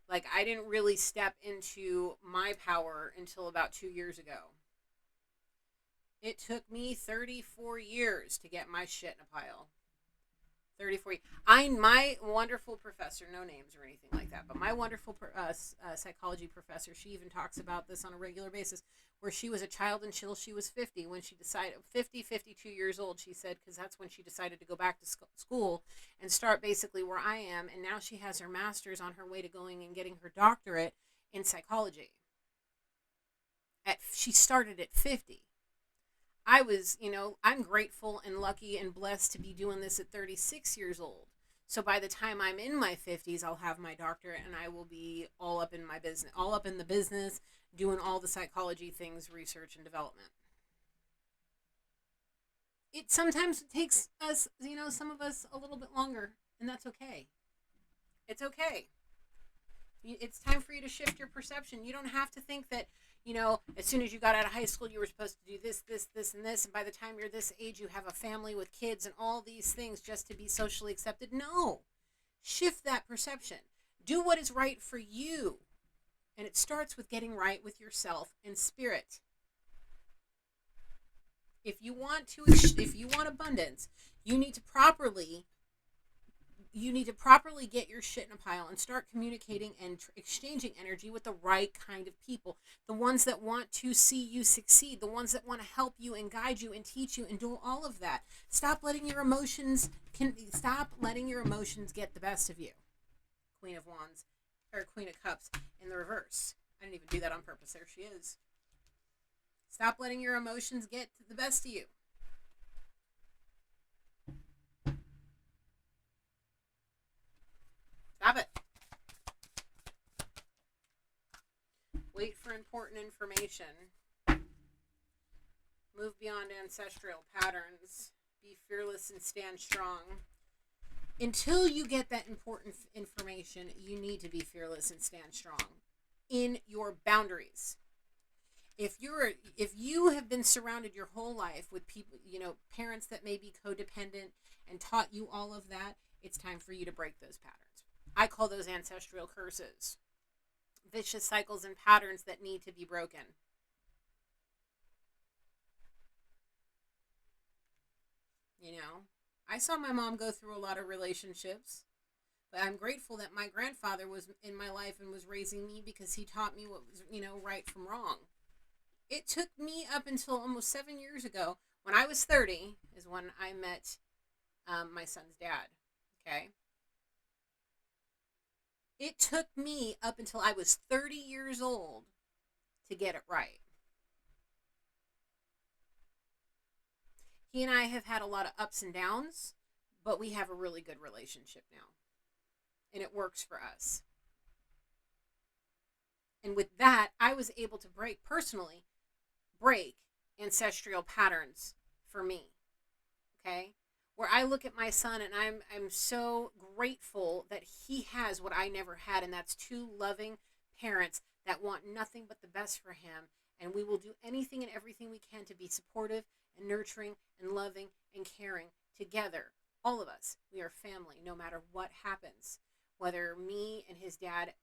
Speaker 1: Like I didn't really step into my power until about 2 years ago. It took me 34 years to get my shit in a pile. 34 years. My wonderful professor, no names or anything like that, but my wonderful psychology professor, she even talks about this on a regular basis, where she was a child until she was 50, when she decided, 52 years old, she said, because that's when she decided to go back to school and start basically where I am, and now she has her master's on her way to going and getting her doctorate in psychology. She started at 50. I was, I'm grateful and lucky and blessed to be doing this at 36 years old. So by the time I'm in my 50s, I'll have my doctorate and I will be all up in my business, all up in the business, doing all the psychology things, research and development. It sometimes takes us, some of us a little bit longer, and that's okay. It's okay. It's time for you to shift your perception. You don't have to think that, as soon as you got out of high school, you were supposed to do this, and this. And by the time you're this age, you have a family with kids and all these things just to be socially accepted. No. Shift that perception. Do what is right for you. And it starts with getting right with yourself and spirit. If you want abundance, you need to properly get your shit in a pile and start communicating and exchanging energy with the right kind of people. The ones that want to see you succeed, the ones that want to help you and guide you and teach you and do all of that. Stop letting your emotions get the best of you. Queen of Wands, or Queen of Cups in the reverse. I didn't even do that on purpose. There she is. Stop letting your emotions get the best of you. Stop it. Wait for important information. Move beyond ancestral patterns. Be fearless and stand strong. Until you get that important information, you need to be fearless and stand strong in your boundaries. If you have been surrounded your whole life with people, parents that may be codependent and taught you all of that, it's time for you to break those patterns. I call those ancestral curses. Vicious cycles and patterns that need to be broken. I saw my mom go through a lot of relationships, but I'm grateful that my grandfather was in my life and was raising me because he taught me what was, right from wrong. It took me up until almost 7 years ago, when I was 30, is when I met my son's dad. Okay? It took me up until I was 30 years old to get it right. He and I have had a lot of ups and downs, but we have a really good relationship now. And it works for us. And with that, I was able to break ancestral patterns for me. Okay? Where I look at my son and I'm so grateful that he has what I never had, and that's two loving parents that want nothing but the best for him, and we will do anything and everything we can to be supportive and nurturing and loving and caring together. All of us, we are family no matter what happens. Whether me and his dad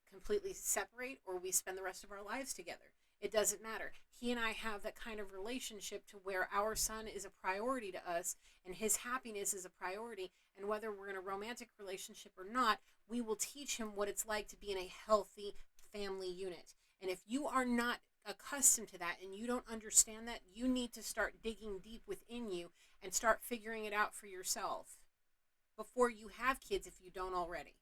Speaker 1: completely separate or we spend the rest of our lives together, it doesn't matter. He and I have that kind of relationship to where our son is a priority to us and his happiness is a priority. And whether we're in a romantic relationship or not, we will teach him what it's like to be in a healthy family unit. And if you are not accustomed to that and you don't understand that, you need to start digging deep within you and start figuring it out for yourself before you have kids, if you don't already.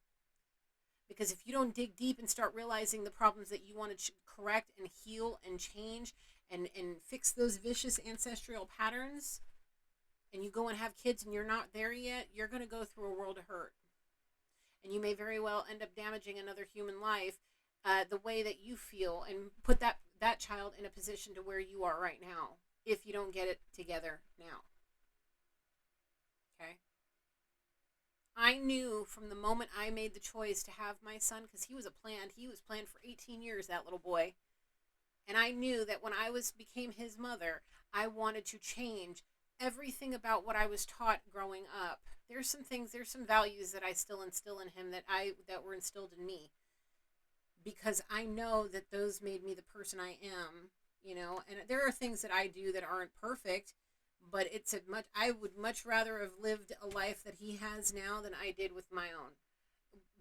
Speaker 1: Because if you don't dig deep and start realizing the problems that you want to correct and heal and change and fix those vicious ancestral patterns, and you go and have kids and you're not there yet, you're going to go through a world of hurt. And you may very well end up damaging another human life the way that you feel, and put that child in a position to where you are right now if you don't get it together now. Okay? I knew from the moment I made the choice to have my son, because he was planned for 18 years, that little boy. And I knew that when I became his mother, I wanted to change everything about what I was taught growing up. There's some values that I still instill in him that were instilled in me. Because I know that those made me the person I am, and there are things that I do that aren't perfect, but I would much rather have lived a life that he has now than I did with my own.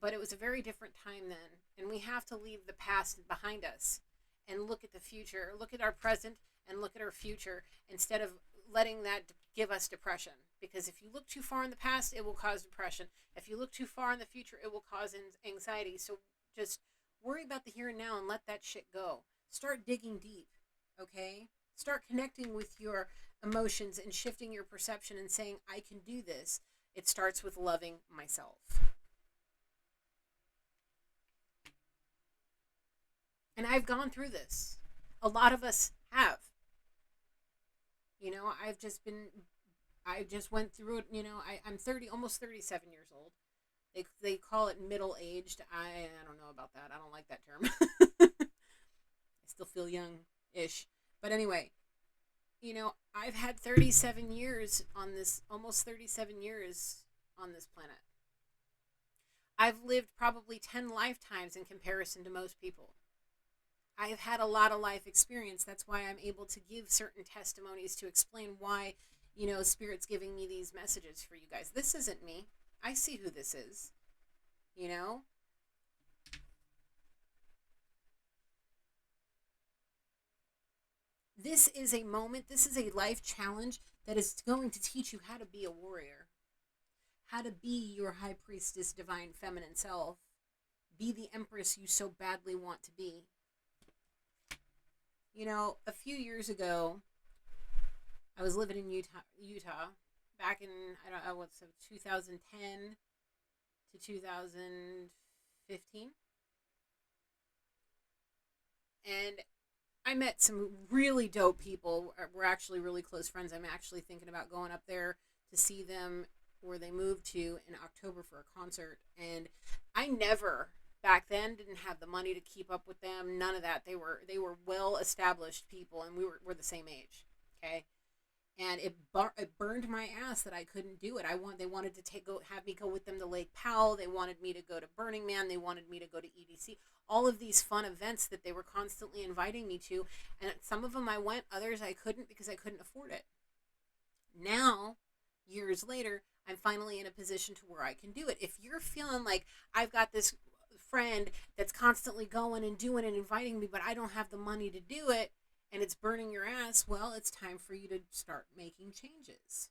Speaker 1: But it was a very different time then, and we have to leave the past behind us and look at the future, look at our present and look at our future, instead of letting that give us depression. Because if you look too far in the past, it will cause depression. If you look too far in the future, it will cause anxiety. So just worry about the here and now and let that shit go. Start digging deep, okay? Start connecting with your emotions and shifting your perception and saying, I can do this. It starts with loving myself. And I've gone through this. A lot of us have. You know, I just went through it. You know, I'm 30, almost 37 years old. They call it middle aged. I don't know about that. I don't like that term. I still feel young ish. But anyway, you know, I've had 37 years on this, almost 37 years on this planet. I've lived probably 10 lifetimes in comparison to most people. I've had a lot of life experience. That's why I'm able to give certain testimonies to explain why, you know, Spirit's giving me these messages for you guys. This isn't me. I see who this is, you know? This is a moment, this is a life challenge that is going to teach you how to be a warrior, how to be your high priestess, divine feminine self, be the empress you so badly want to be. You know, a few years ago, I was living in Utah back in, I don't know, 2010 to 2015. And I met some really dope people. We're actually really close friends. I'm actually thinking about going up there to see them where they moved to in October for a concert. And I never back then didn't have the money to keep up with them. None of that. They were well established people, and we're the same age. Okay. And it burned my ass that I couldn't do it. They wanted to have me go with them to Lake Powell. They wanted me to go to Burning Man. They wanted me to go to EDC. All of these fun events that they were constantly inviting me to, and some of them I went, others I couldn't because I couldn't afford it. Now, years later, I'm finally in a position to where I can do it. If you're feeling like I've got this friend that's constantly going and doing and inviting me, but I don't have the money to do it, and it's burning your ass, well, it's time for you to start making changes.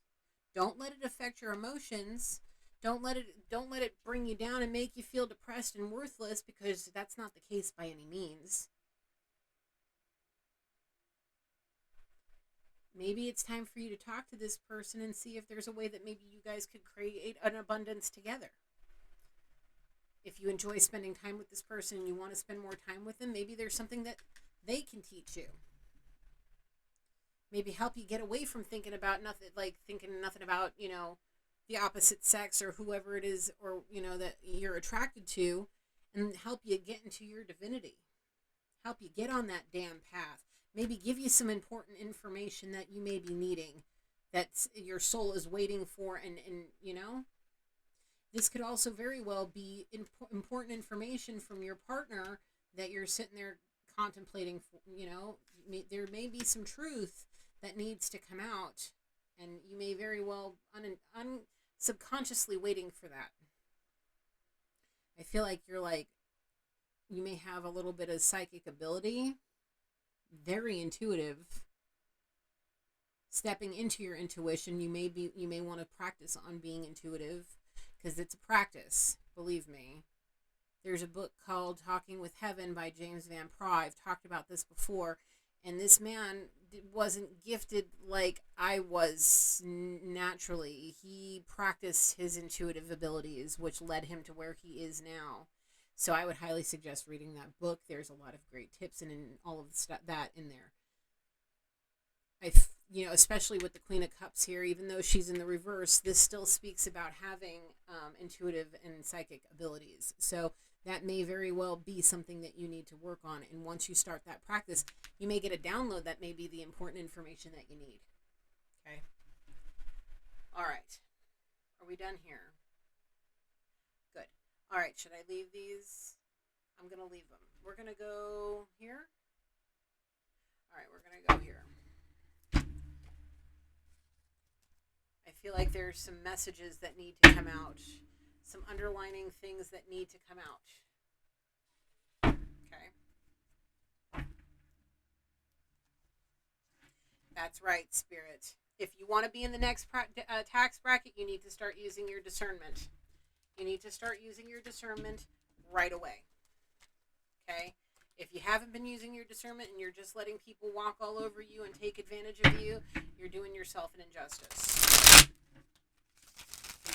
Speaker 1: Don't let it affect your emotions. Don't let it bring you down and make you feel depressed and worthless, because that's not the case by any means. Maybe it's time for you to talk to this person and see if there's a way that maybe you guys could create an abundance together. If you enjoy spending time with this person and you want to spend more time with them, maybe there's something that they can teach you. Maybe help you get away from thinking nothing about, you know, the opposite sex or whoever it is, or, you know, that you're attracted to, and help you get into your divinity. Help you get on that damn path. Maybe give you some important information that you may be needing, that your soul is waiting for, and you know, this could also very well be important information from your partner that you're sitting there contemplating. You know, there may be some truth that needs to come out, and you may very well subconsciously waiting for that. I feel like you may have a little bit of psychic ability, very intuitive. Stepping into your intuition, you may want to practice on being intuitive, because it's a practice, believe me. There's a book called Talking with Heaven by James Van Praagh. I've talked about this before, and this man wasn't gifted like I was naturally. He practiced his intuitive abilities, which led him to where he is now. So I would highly suggest reading that book. There's a lot of great tips and all of that in there. You know, especially with the Queen of Cups here, even though she's in the reverse, this still speaks about having intuitive and psychic abilities. So that may very well be something that you need to work on. And once you start that practice, you may get a download that may be the important information that you need. Okay. All right. Are we done here? Good. All right. Should I leave these? I'm going to leave them. We're going to go here. All right. We're going to go here. I feel like there's some messages that need to come out, some underlining things that need to come out. Okay. That's right, Spirit. If you want to be in the next tax bracket, you need to start using your discernment. You need to start using your discernment right away. Okay? If you haven't been using your discernment and you're just letting people walk all over you and take advantage of you, you're doing yourself an injustice.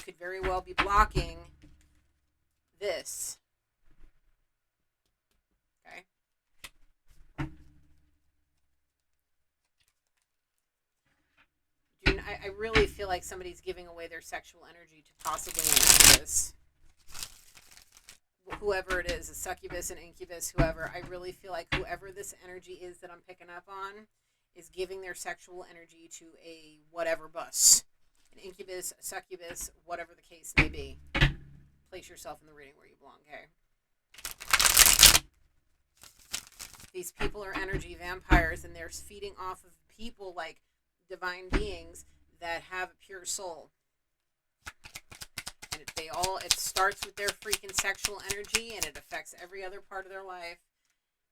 Speaker 1: could very well be blocking this. Okay. I really feel like somebody's giving away their sexual energy to possibly an incubus. Whoever it is, a succubus, an incubus, whoever. I really feel like whoever this energy is that I'm picking up on is giving their sexual energy to a whatever bus. An incubus, a succubus, whatever the case may be. Place yourself in the reading where you belong, okay? These people are energy vampires, and they're feeding off of people like divine beings that have a pure soul. And it starts with their freaking sexual energy, and it affects every other part of their life.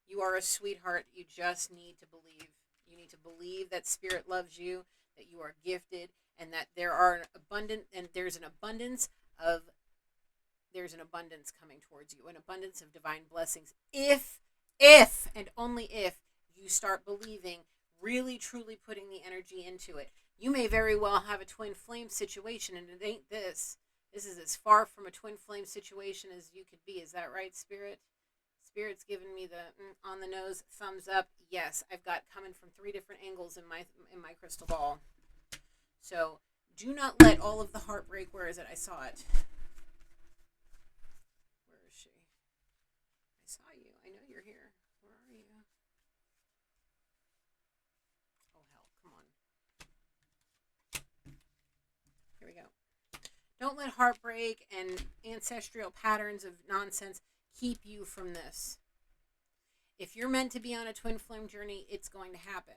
Speaker 1: You are a sweetheart. You just need to believe. You need to believe that spirit loves you, that you are gifted, and that there's an abundance coming towards you, an abundance of divine blessings. If and only if you start believing, really truly putting the energy into it. You may very well have a twin flame situation, and it ain't this. This is as far from a twin flame situation as you could be. Is that right, Spirit? Spirit's giving me the on the nose thumbs up. Yes, I've got coming from 3 different angles in my crystal ball. So do not let all of the heartbreak. Where is it? I saw it. Where is she? I saw you. I know you're here. Where are you? Oh hell! Come on. Here we go. Don't let heartbreak and ancestral patterns of nonsense keep you from this. If you're meant to be on a twin flame journey, it's going to happen.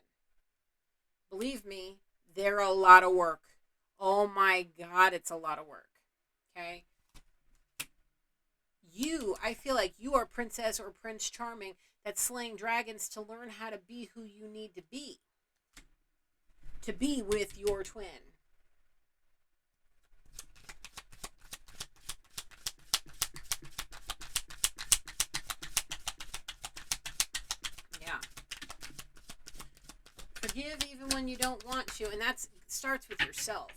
Speaker 1: Believe me, they're a lot of work. Oh my God, it's a lot of work. Okay? I feel like you are Princess or Prince Charming that's slaying dragons to learn how to be who you need to be. To be with your twin. Forgive even when you don't want to, and that starts with yourself.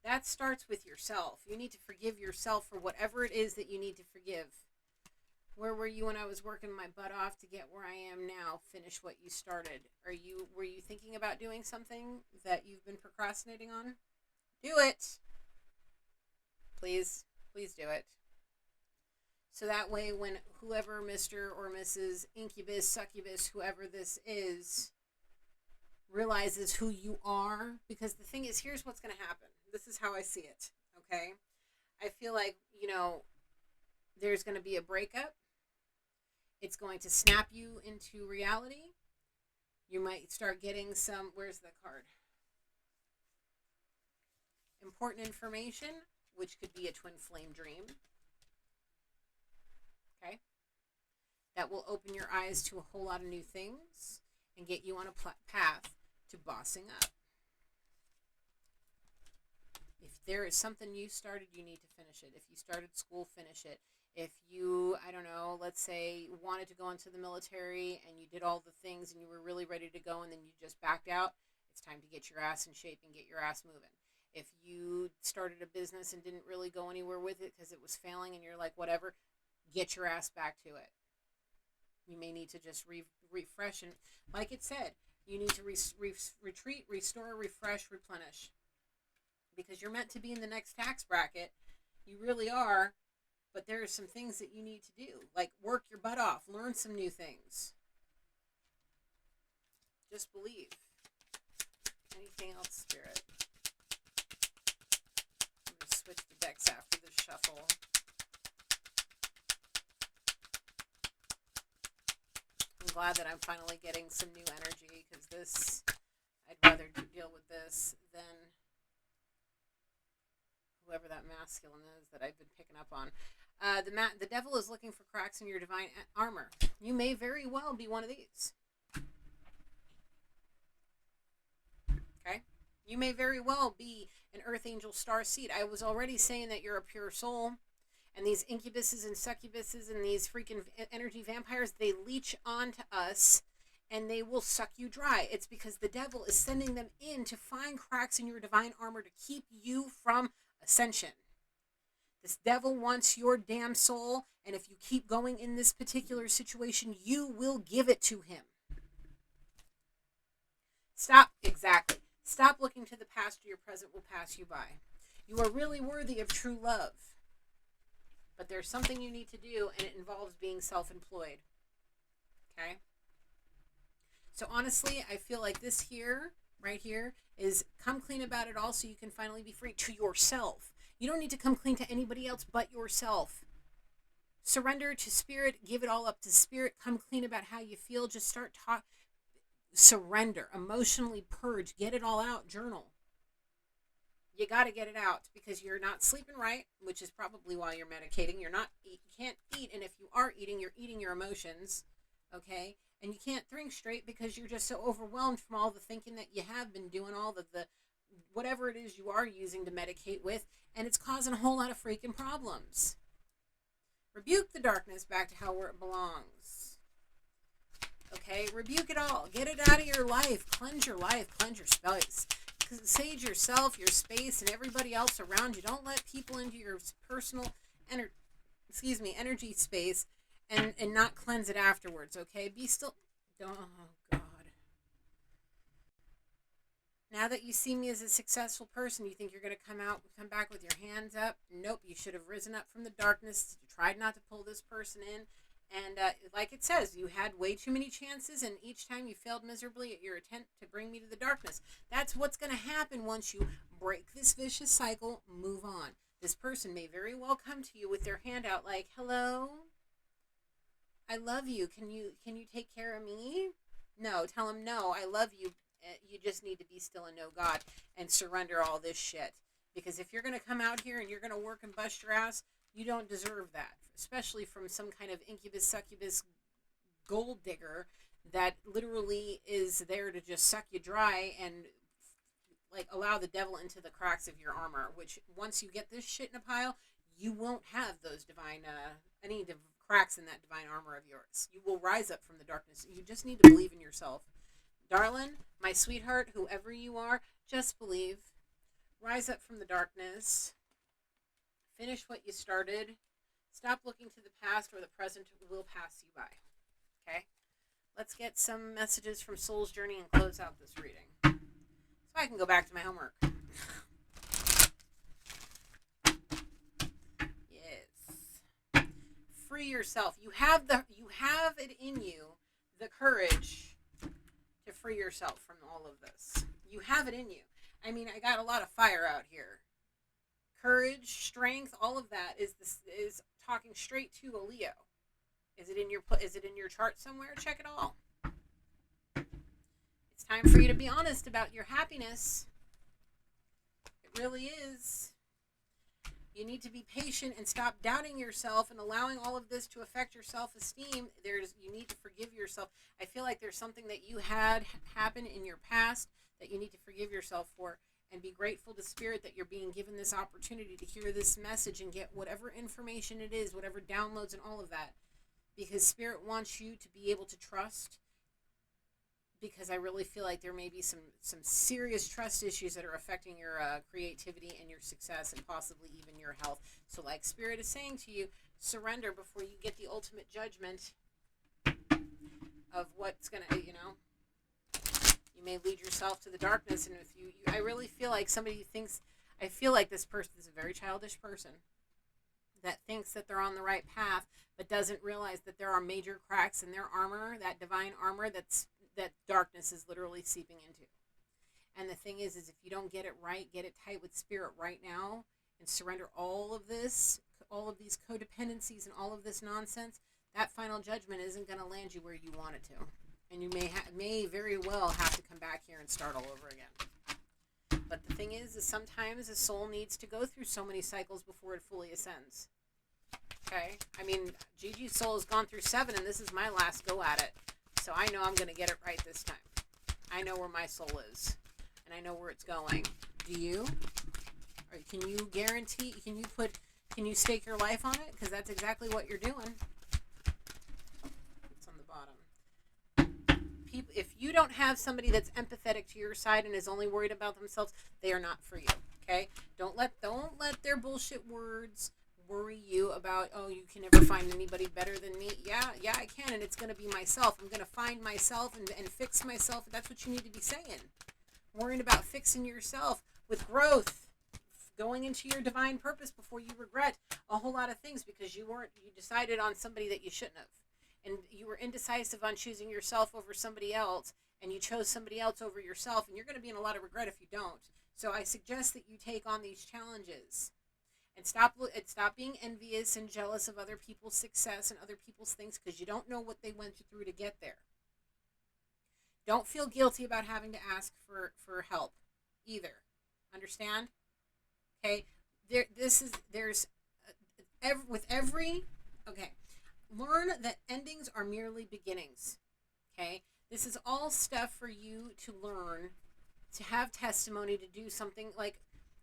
Speaker 1: That starts with yourself. You need to forgive yourself for whatever it is that you need to forgive. Where were you when I was working my butt off to get where I am now? Finish what you started. Were you thinking about doing something that you've been procrastinating on? Do it. Please do it. So that way, when whoever Mr. or Mrs. Incubus, Succubus, whoever this is, realizes who you are, because the thing is, here's what's going to happen. This is how I see it, okay? I feel like, there's going to be a breakup. It's going to snap you into reality. You might start getting where's the card? Important information, which could be a twin flame dream. Okay? That will open your eyes to a whole lot of new things and get you on a path to bossing up. If there is something you started, you need to finish it. If you started school, finish it. If you, let's say, wanted to go into the military and you did all the things and you were really ready to go and then you just backed out, it's time to get your ass in shape and get your ass moving. If you started a business and didn't really go anywhere with it because it was failing and you're like, whatever, get your ass back to it. You may need to just refresh. And like it said, you need to retreat, restore, refresh, replenish. Because you're meant to be in the next tax bracket. You really are. But there are some things that you need to do. Like work your butt off. Learn some new things. Just believe. Anything else, Spirit? I'm going to switch the decks after this shuffle. I'm glad that I'm finally getting some new energy, because this, I'd rather deal with this than whoever that masculine is that I've been picking up on. The devil is looking for cracks in your divine armor. You may very well be one of these. Okay? You may very well be an earth angel star seed. I was already saying that you're a pure soul. And these incubuses and succubuses and these freaking energy vampires, they leech onto us and they will suck you dry. It's because the devil is sending them in to find cracks in your divine armor to keep you from ascension. This devil wants your damn soul, and if you keep going in this particular situation, you will give it to him. Stop looking to the past, or your present will pass you by. You are really worthy of true love. But there's something you need to do, and it involves being self-employed. Okay? So honestly, I feel like this here, right here, is come clean about it all so you can finally be free to yourself. You don't need to come clean to anybody else but yourself. Surrender to spirit. Give it all up to spirit. Come clean about how you feel. Just start talking. Surrender. Emotionally purge. Get it all out. Journal. You got to get it out because you're not sleeping right, which is probably why you're medicating. You can't eat, and if you are eating, you're eating your emotions, okay? And you can't think straight because you're just so overwhelmed from all the thinking that you have been doing, all the whatever it is you are using to medicate with, and it's causing a whole lot of freaking problems. Rebuke the darkness back to where it belongs. Okay? Rebuke it all. Get it out of your life. Cleanse your life. Cleanse your space. Sage yourself, your space, and everybody else around you. Don't let people into your personal energy space and not cleanse it afterwards, okay? Be still. Oh, God. Now that you see me as a successful person, you think you're going to come back with your hands up? Nope, you should have risen up from the darkness. You tried not to pull this person in. And like it says, you had way too many chances, and each time you failed miserably at your attempt to bring me to the darkness. That's what's going to happen once you break this vicious cycle, move on. This person may very well come to you with their hand out like, hello, I love you. Can you take care of me? No, tell them, no, I love you. You just need to be still and know God and surrender all this shit. Because if you're going to come out here and you're going to work and bust your ass, you don't deserve that, especially from some kind of incubus, succubus, gold digger that literally is there to just suck you dry and like allow the devil into the cracks of your armor, which once you get this shit in a pile, you won't have those cracks in that divine armor of yours. You will rise up from the darkness. You just need to believe in yourself. Darling, my sweetheart, whoever you are, just believe. Rise up from the darkness. Finish what you started. Stop looking to the past, or the present will pass you by. Okay? Let's get some messages from Soul's Journey and close out this reading, so I can go back to my homework. Yes. Free yourself. You have it in you, the courage to free yourself from all of this. You have it in you. I mean, I got a lot of fire out here. Courage, strength, all of that is talking straight to a Leo. Is it in your chart somewhere? Check it all. It's time for you to be honest about your happiness. It really is. You need to be patient and stop doubting yourself and allowing all of this to affect your self-esteem. You need to forgive yourself. I feel like there's something that you had happen in your past that you need to forgive yourself for. And be grateful to Spirit that you're being given this opportunity to hear this message and get whatever information it is, whatever downloads and all of that. Because Spirit wants you to be able to trust. Because I really feel like there may be some serious trust issues that are affecting your creativity and your success and possibly even your health. So like Spirit is saying to you, surrender before you get the ultimate judgment of what's going to, you may lead yourself to the darkness, and if I really feel like I feel like this person is a very childish person that thinks that they're on the right path, but doesn't realize that there are major cracks in their armor, that divine armor that darkness is literally seeping into. And the thing is if you don't get it right, get it tight with Spirit right now, and surrender all of these codependencies and all of this nonsense, that final judgment isn't going to land you where you want it to. And you may very well have to come back here and start all over again. But the thing is sometimes a soul needs to go through so many cycles before it fully ascends. Okay? I mean, Gigi's soul has gone through 7, and this is my last go at it. So I know I'm going to get it right this time. I know where my soul is, and I know where it's going. Do you? Or can you guarantee, can you stake your life on it? Because that's exactly what you're doing. It's on the bottom. people, if you don't have somebody that's empathetic to your side and is only worried about themselves, they are not for you. Okay? Don't let their bullshit words worry you about, oh, you can never find anybody better than me. Yeah, I can, and it's going to be myself. I'm going to find myself and fix myself. That's what you need to be saying. Worrying about fixing yourself with growth, going into your divine purpose before you regret a whole lot of things because you decided on somebody that you shouldn't have. And you were indecisive on choosing yourself over somebody else, and you chose somebody else over yourself, and you're going to be in a lot of regret if you don't. So I suggest that you take on these challenges and stop being envious and jealous of other people's success and other people's things because you don't know what they went through to get there. Don't feel guilty about having to ask for help either. Understand? Okay? Okay. Learn that endings are merely beginnings. Okay? This is all stuff for you to learn, to have testimony, to do something like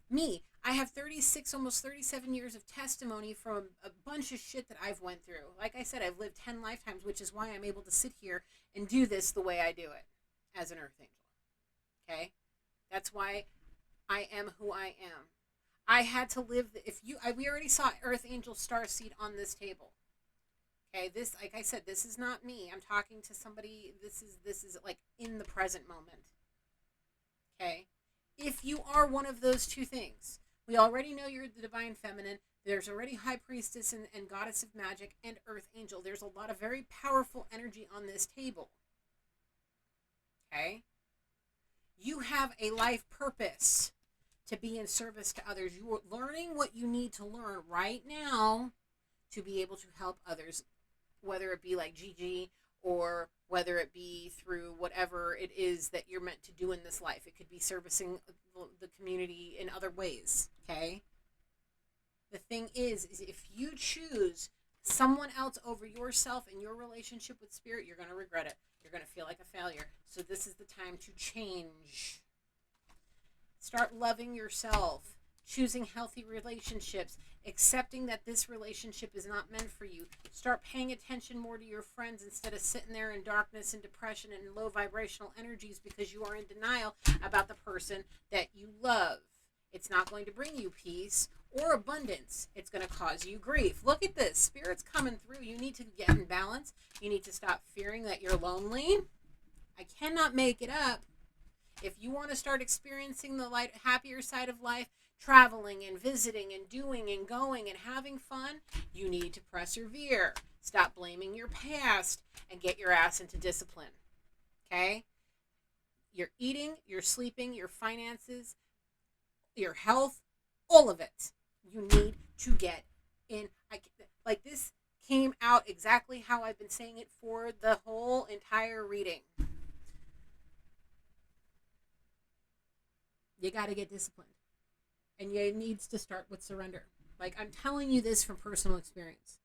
Speaker 1: me. I have 36, almost 37 years of testimony from a bunch of shit that I've went through. Like I said, I've lived 10 lifetimes, which is why I'm able to sit here and do this the way I do it as an Earth Angel. Okay? That's why I am who I am. I had to live, we already saw Earth Angel Starseed on this table. Okay, this, like I said, this is not me. I'm talking to somebody, this is like in the present moment. Okay? If you are one of those two things, we already know you're the Divine Feminine. There's already High Priestess and Goddess of Magic and Earth Angel. There's a lot of very powerful energy on this table. Okay? You have a life purpose to be in service to others. You are learning what you need to learn right now to be able to help others, whether it be like Gigi or whether it be through whatever it is that you're meant to do in this life. It could be servicing the community in other ways, okay? The thing is if you choose someone else over yourself and your relationship with Spirit, you're going to regret it. You're going to feel like a failure. So this is the time to change. Start loving yourself, choosing healthy relationships, accepting that this relationship is not meant for you. Start paying attention more to your friends instead of sitting there in darkness and depression and low vibrational energies because you are in denial about the person that you love. It's not going to bring you peace or abundance. It's going to cause you grief. Look at this. Spirit's coming through. You need to get in balance. You need to stop fearing that you're lonely. I cannot make it up. If you want to start experiencing the light, happier side of life, traveling and visiting and doing and going and having fun, you need to persevere. Stop blaming your past and get your ass into discipline. Okay? Your eating, your sleeping, your finances, your health, all of it. You need to get in. Like this came out exactly how I've been saying it for the whole entire reading. You got to get disciplined. And it needs to start with surrender. Like, I'm telling you this from personal experience.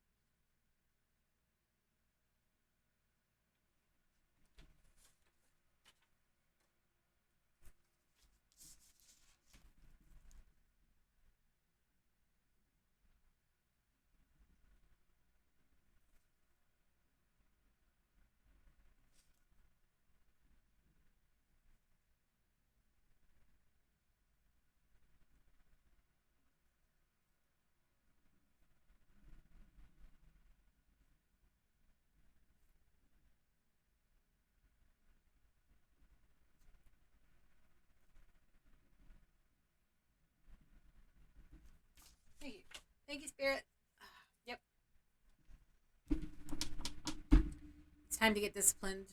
Speaker 1: Thank you. Thank you, Spirit. Yep. It's time to get disciplined.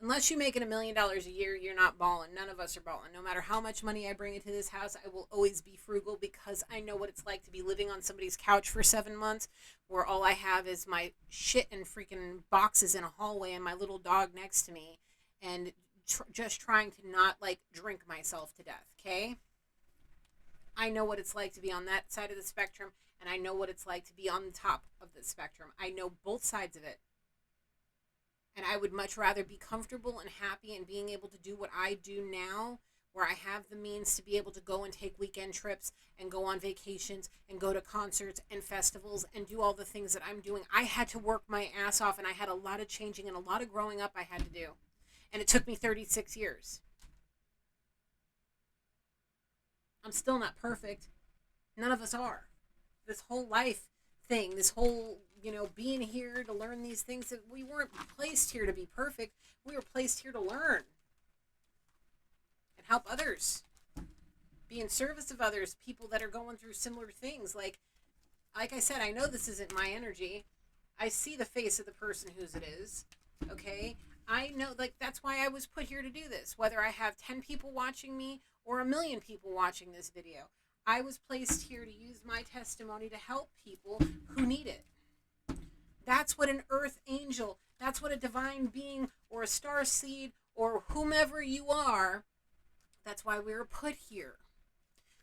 Speaker 1: Unless you're making $1 million a year, you're not balling. None of us are balling. No matter how much money I bring into this house, I will always be frugal because I know what it's like to be living on somebody's couch for 7 months where all I have is my shit and freaking boxes in a hallway and my little dog next to me and just trying to not, drink myself to death, okay? I know what it's like to be on that side of the spectrum, and I know what it's like to be on the top of the spectrum. I know both sides of it. And I would much rather be comfortable and happy and being able to do what I do now where I have the means to be able to go and take weekend trips and go on vacations and go to concerts and festivals and do all the things that I'm doing. I had to work my ass off, and I had a lot of changing and a lot of growing up I had to do. And it took me 36 years. I'm still not perfect. None of us are. This whole life thing, this whole, being here to learn these things, that we weren't placed here to be perfect. We were placed here to learn and help others, be in service of others, people that are going through similar things. Like I said, I know this isn't my energy. I see the face of the person whose it is. Okay? I know, that's why I was put here to do this. Whether I have 10 people watching me or 1,000,000 people watching this video, I was placed here to use my testimony to help people who need it. That's what an earth angel, that's what a divine being or a star seed or whomever you are, that's why we were put here.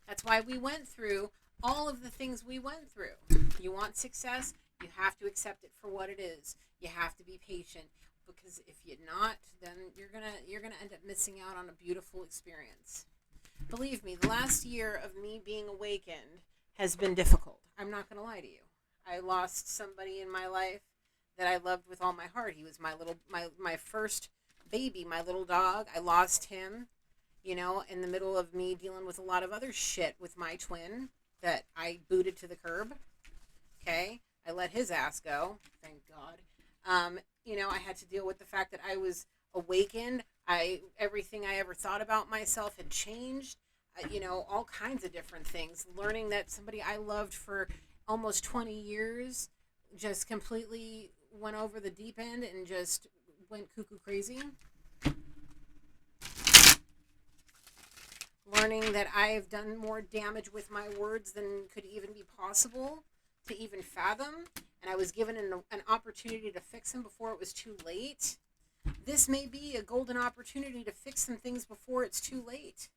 Speaker 1: That's why we went through all of the things we went through. You want success, you have to accept it for what it is. You have to be patient, because if you're not, then you're gonna end up missing out on a beautiful experience. Believe me, the last year of me being awakened has been difficult. I'm not going to lie to you. I lost somebody in my life that I loved with all my heart. He was my first baby, my little dog. I lost him, in the middle of me dealing with a lot of other shit with my twin that I booted to the curb. Okay? I let his ass go. Thank God. I had to deal with the fact that I was awakened. Everything I ever thought about myself had changed. All kinds of different things. Learning that somebody I loved for almost 20 years just completely went over the deep end and just went cuckoo crazy. Learning that I've done more damage with my words than could even be possible to even fathom. And I was given an opportunity to fix them before it was too late. This may be a golden opportunity to fix some things before it's too late.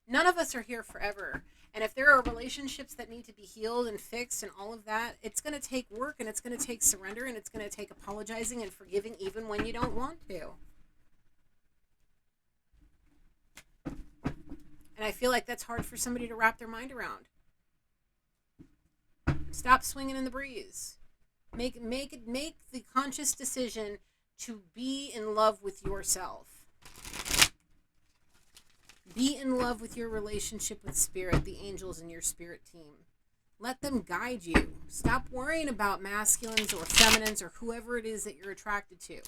Speaker 1: None of us are here forever. And if there are relationships that need to be healed and fixed and all of that, it's going to take work, and it's going to take surrender, and it's going to take apologizing and forgiving even when you don't want to. And I feel like that's hard for somebody to wrap their mind around. Stop swinging in the breeze. Make the conscious decision to be in love with yourself. Be in love with your relationship with spirit, the angels in your spirit team. Let them guide you. Stop worrying about masculines or feminines or whoever it is that you're attracted to.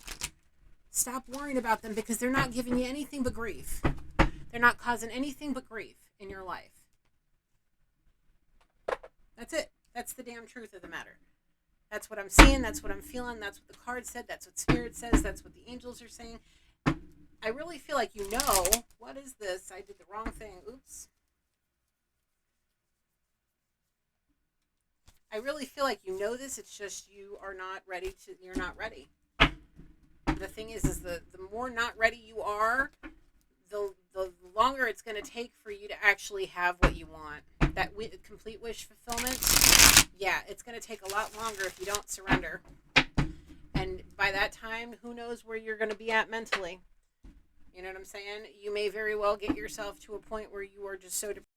Speaker 1: Stop worrying about them, because they're not giving you anything but grief. They're not causing anything but grief in your life. That's it. That's the damn truth of the matter. That's what I'm seeing. That's what I'm feeling. That's what the card said. That's what spirit says. That's what the angels are saying. I really feel like what is this? I did the wrong thing. Oops. I really feel like this. It's just you're not ready. The thing is the more not ready you are, the longer it's going to take for you to actually have what you want. That complete wish fulfillment, yeah, it's going to take a lot longer if you don't surrender. And by that time, who knows where you're going to be at mentally. You know what I'm saying? You may very well get yourself to a point where you are just so depressed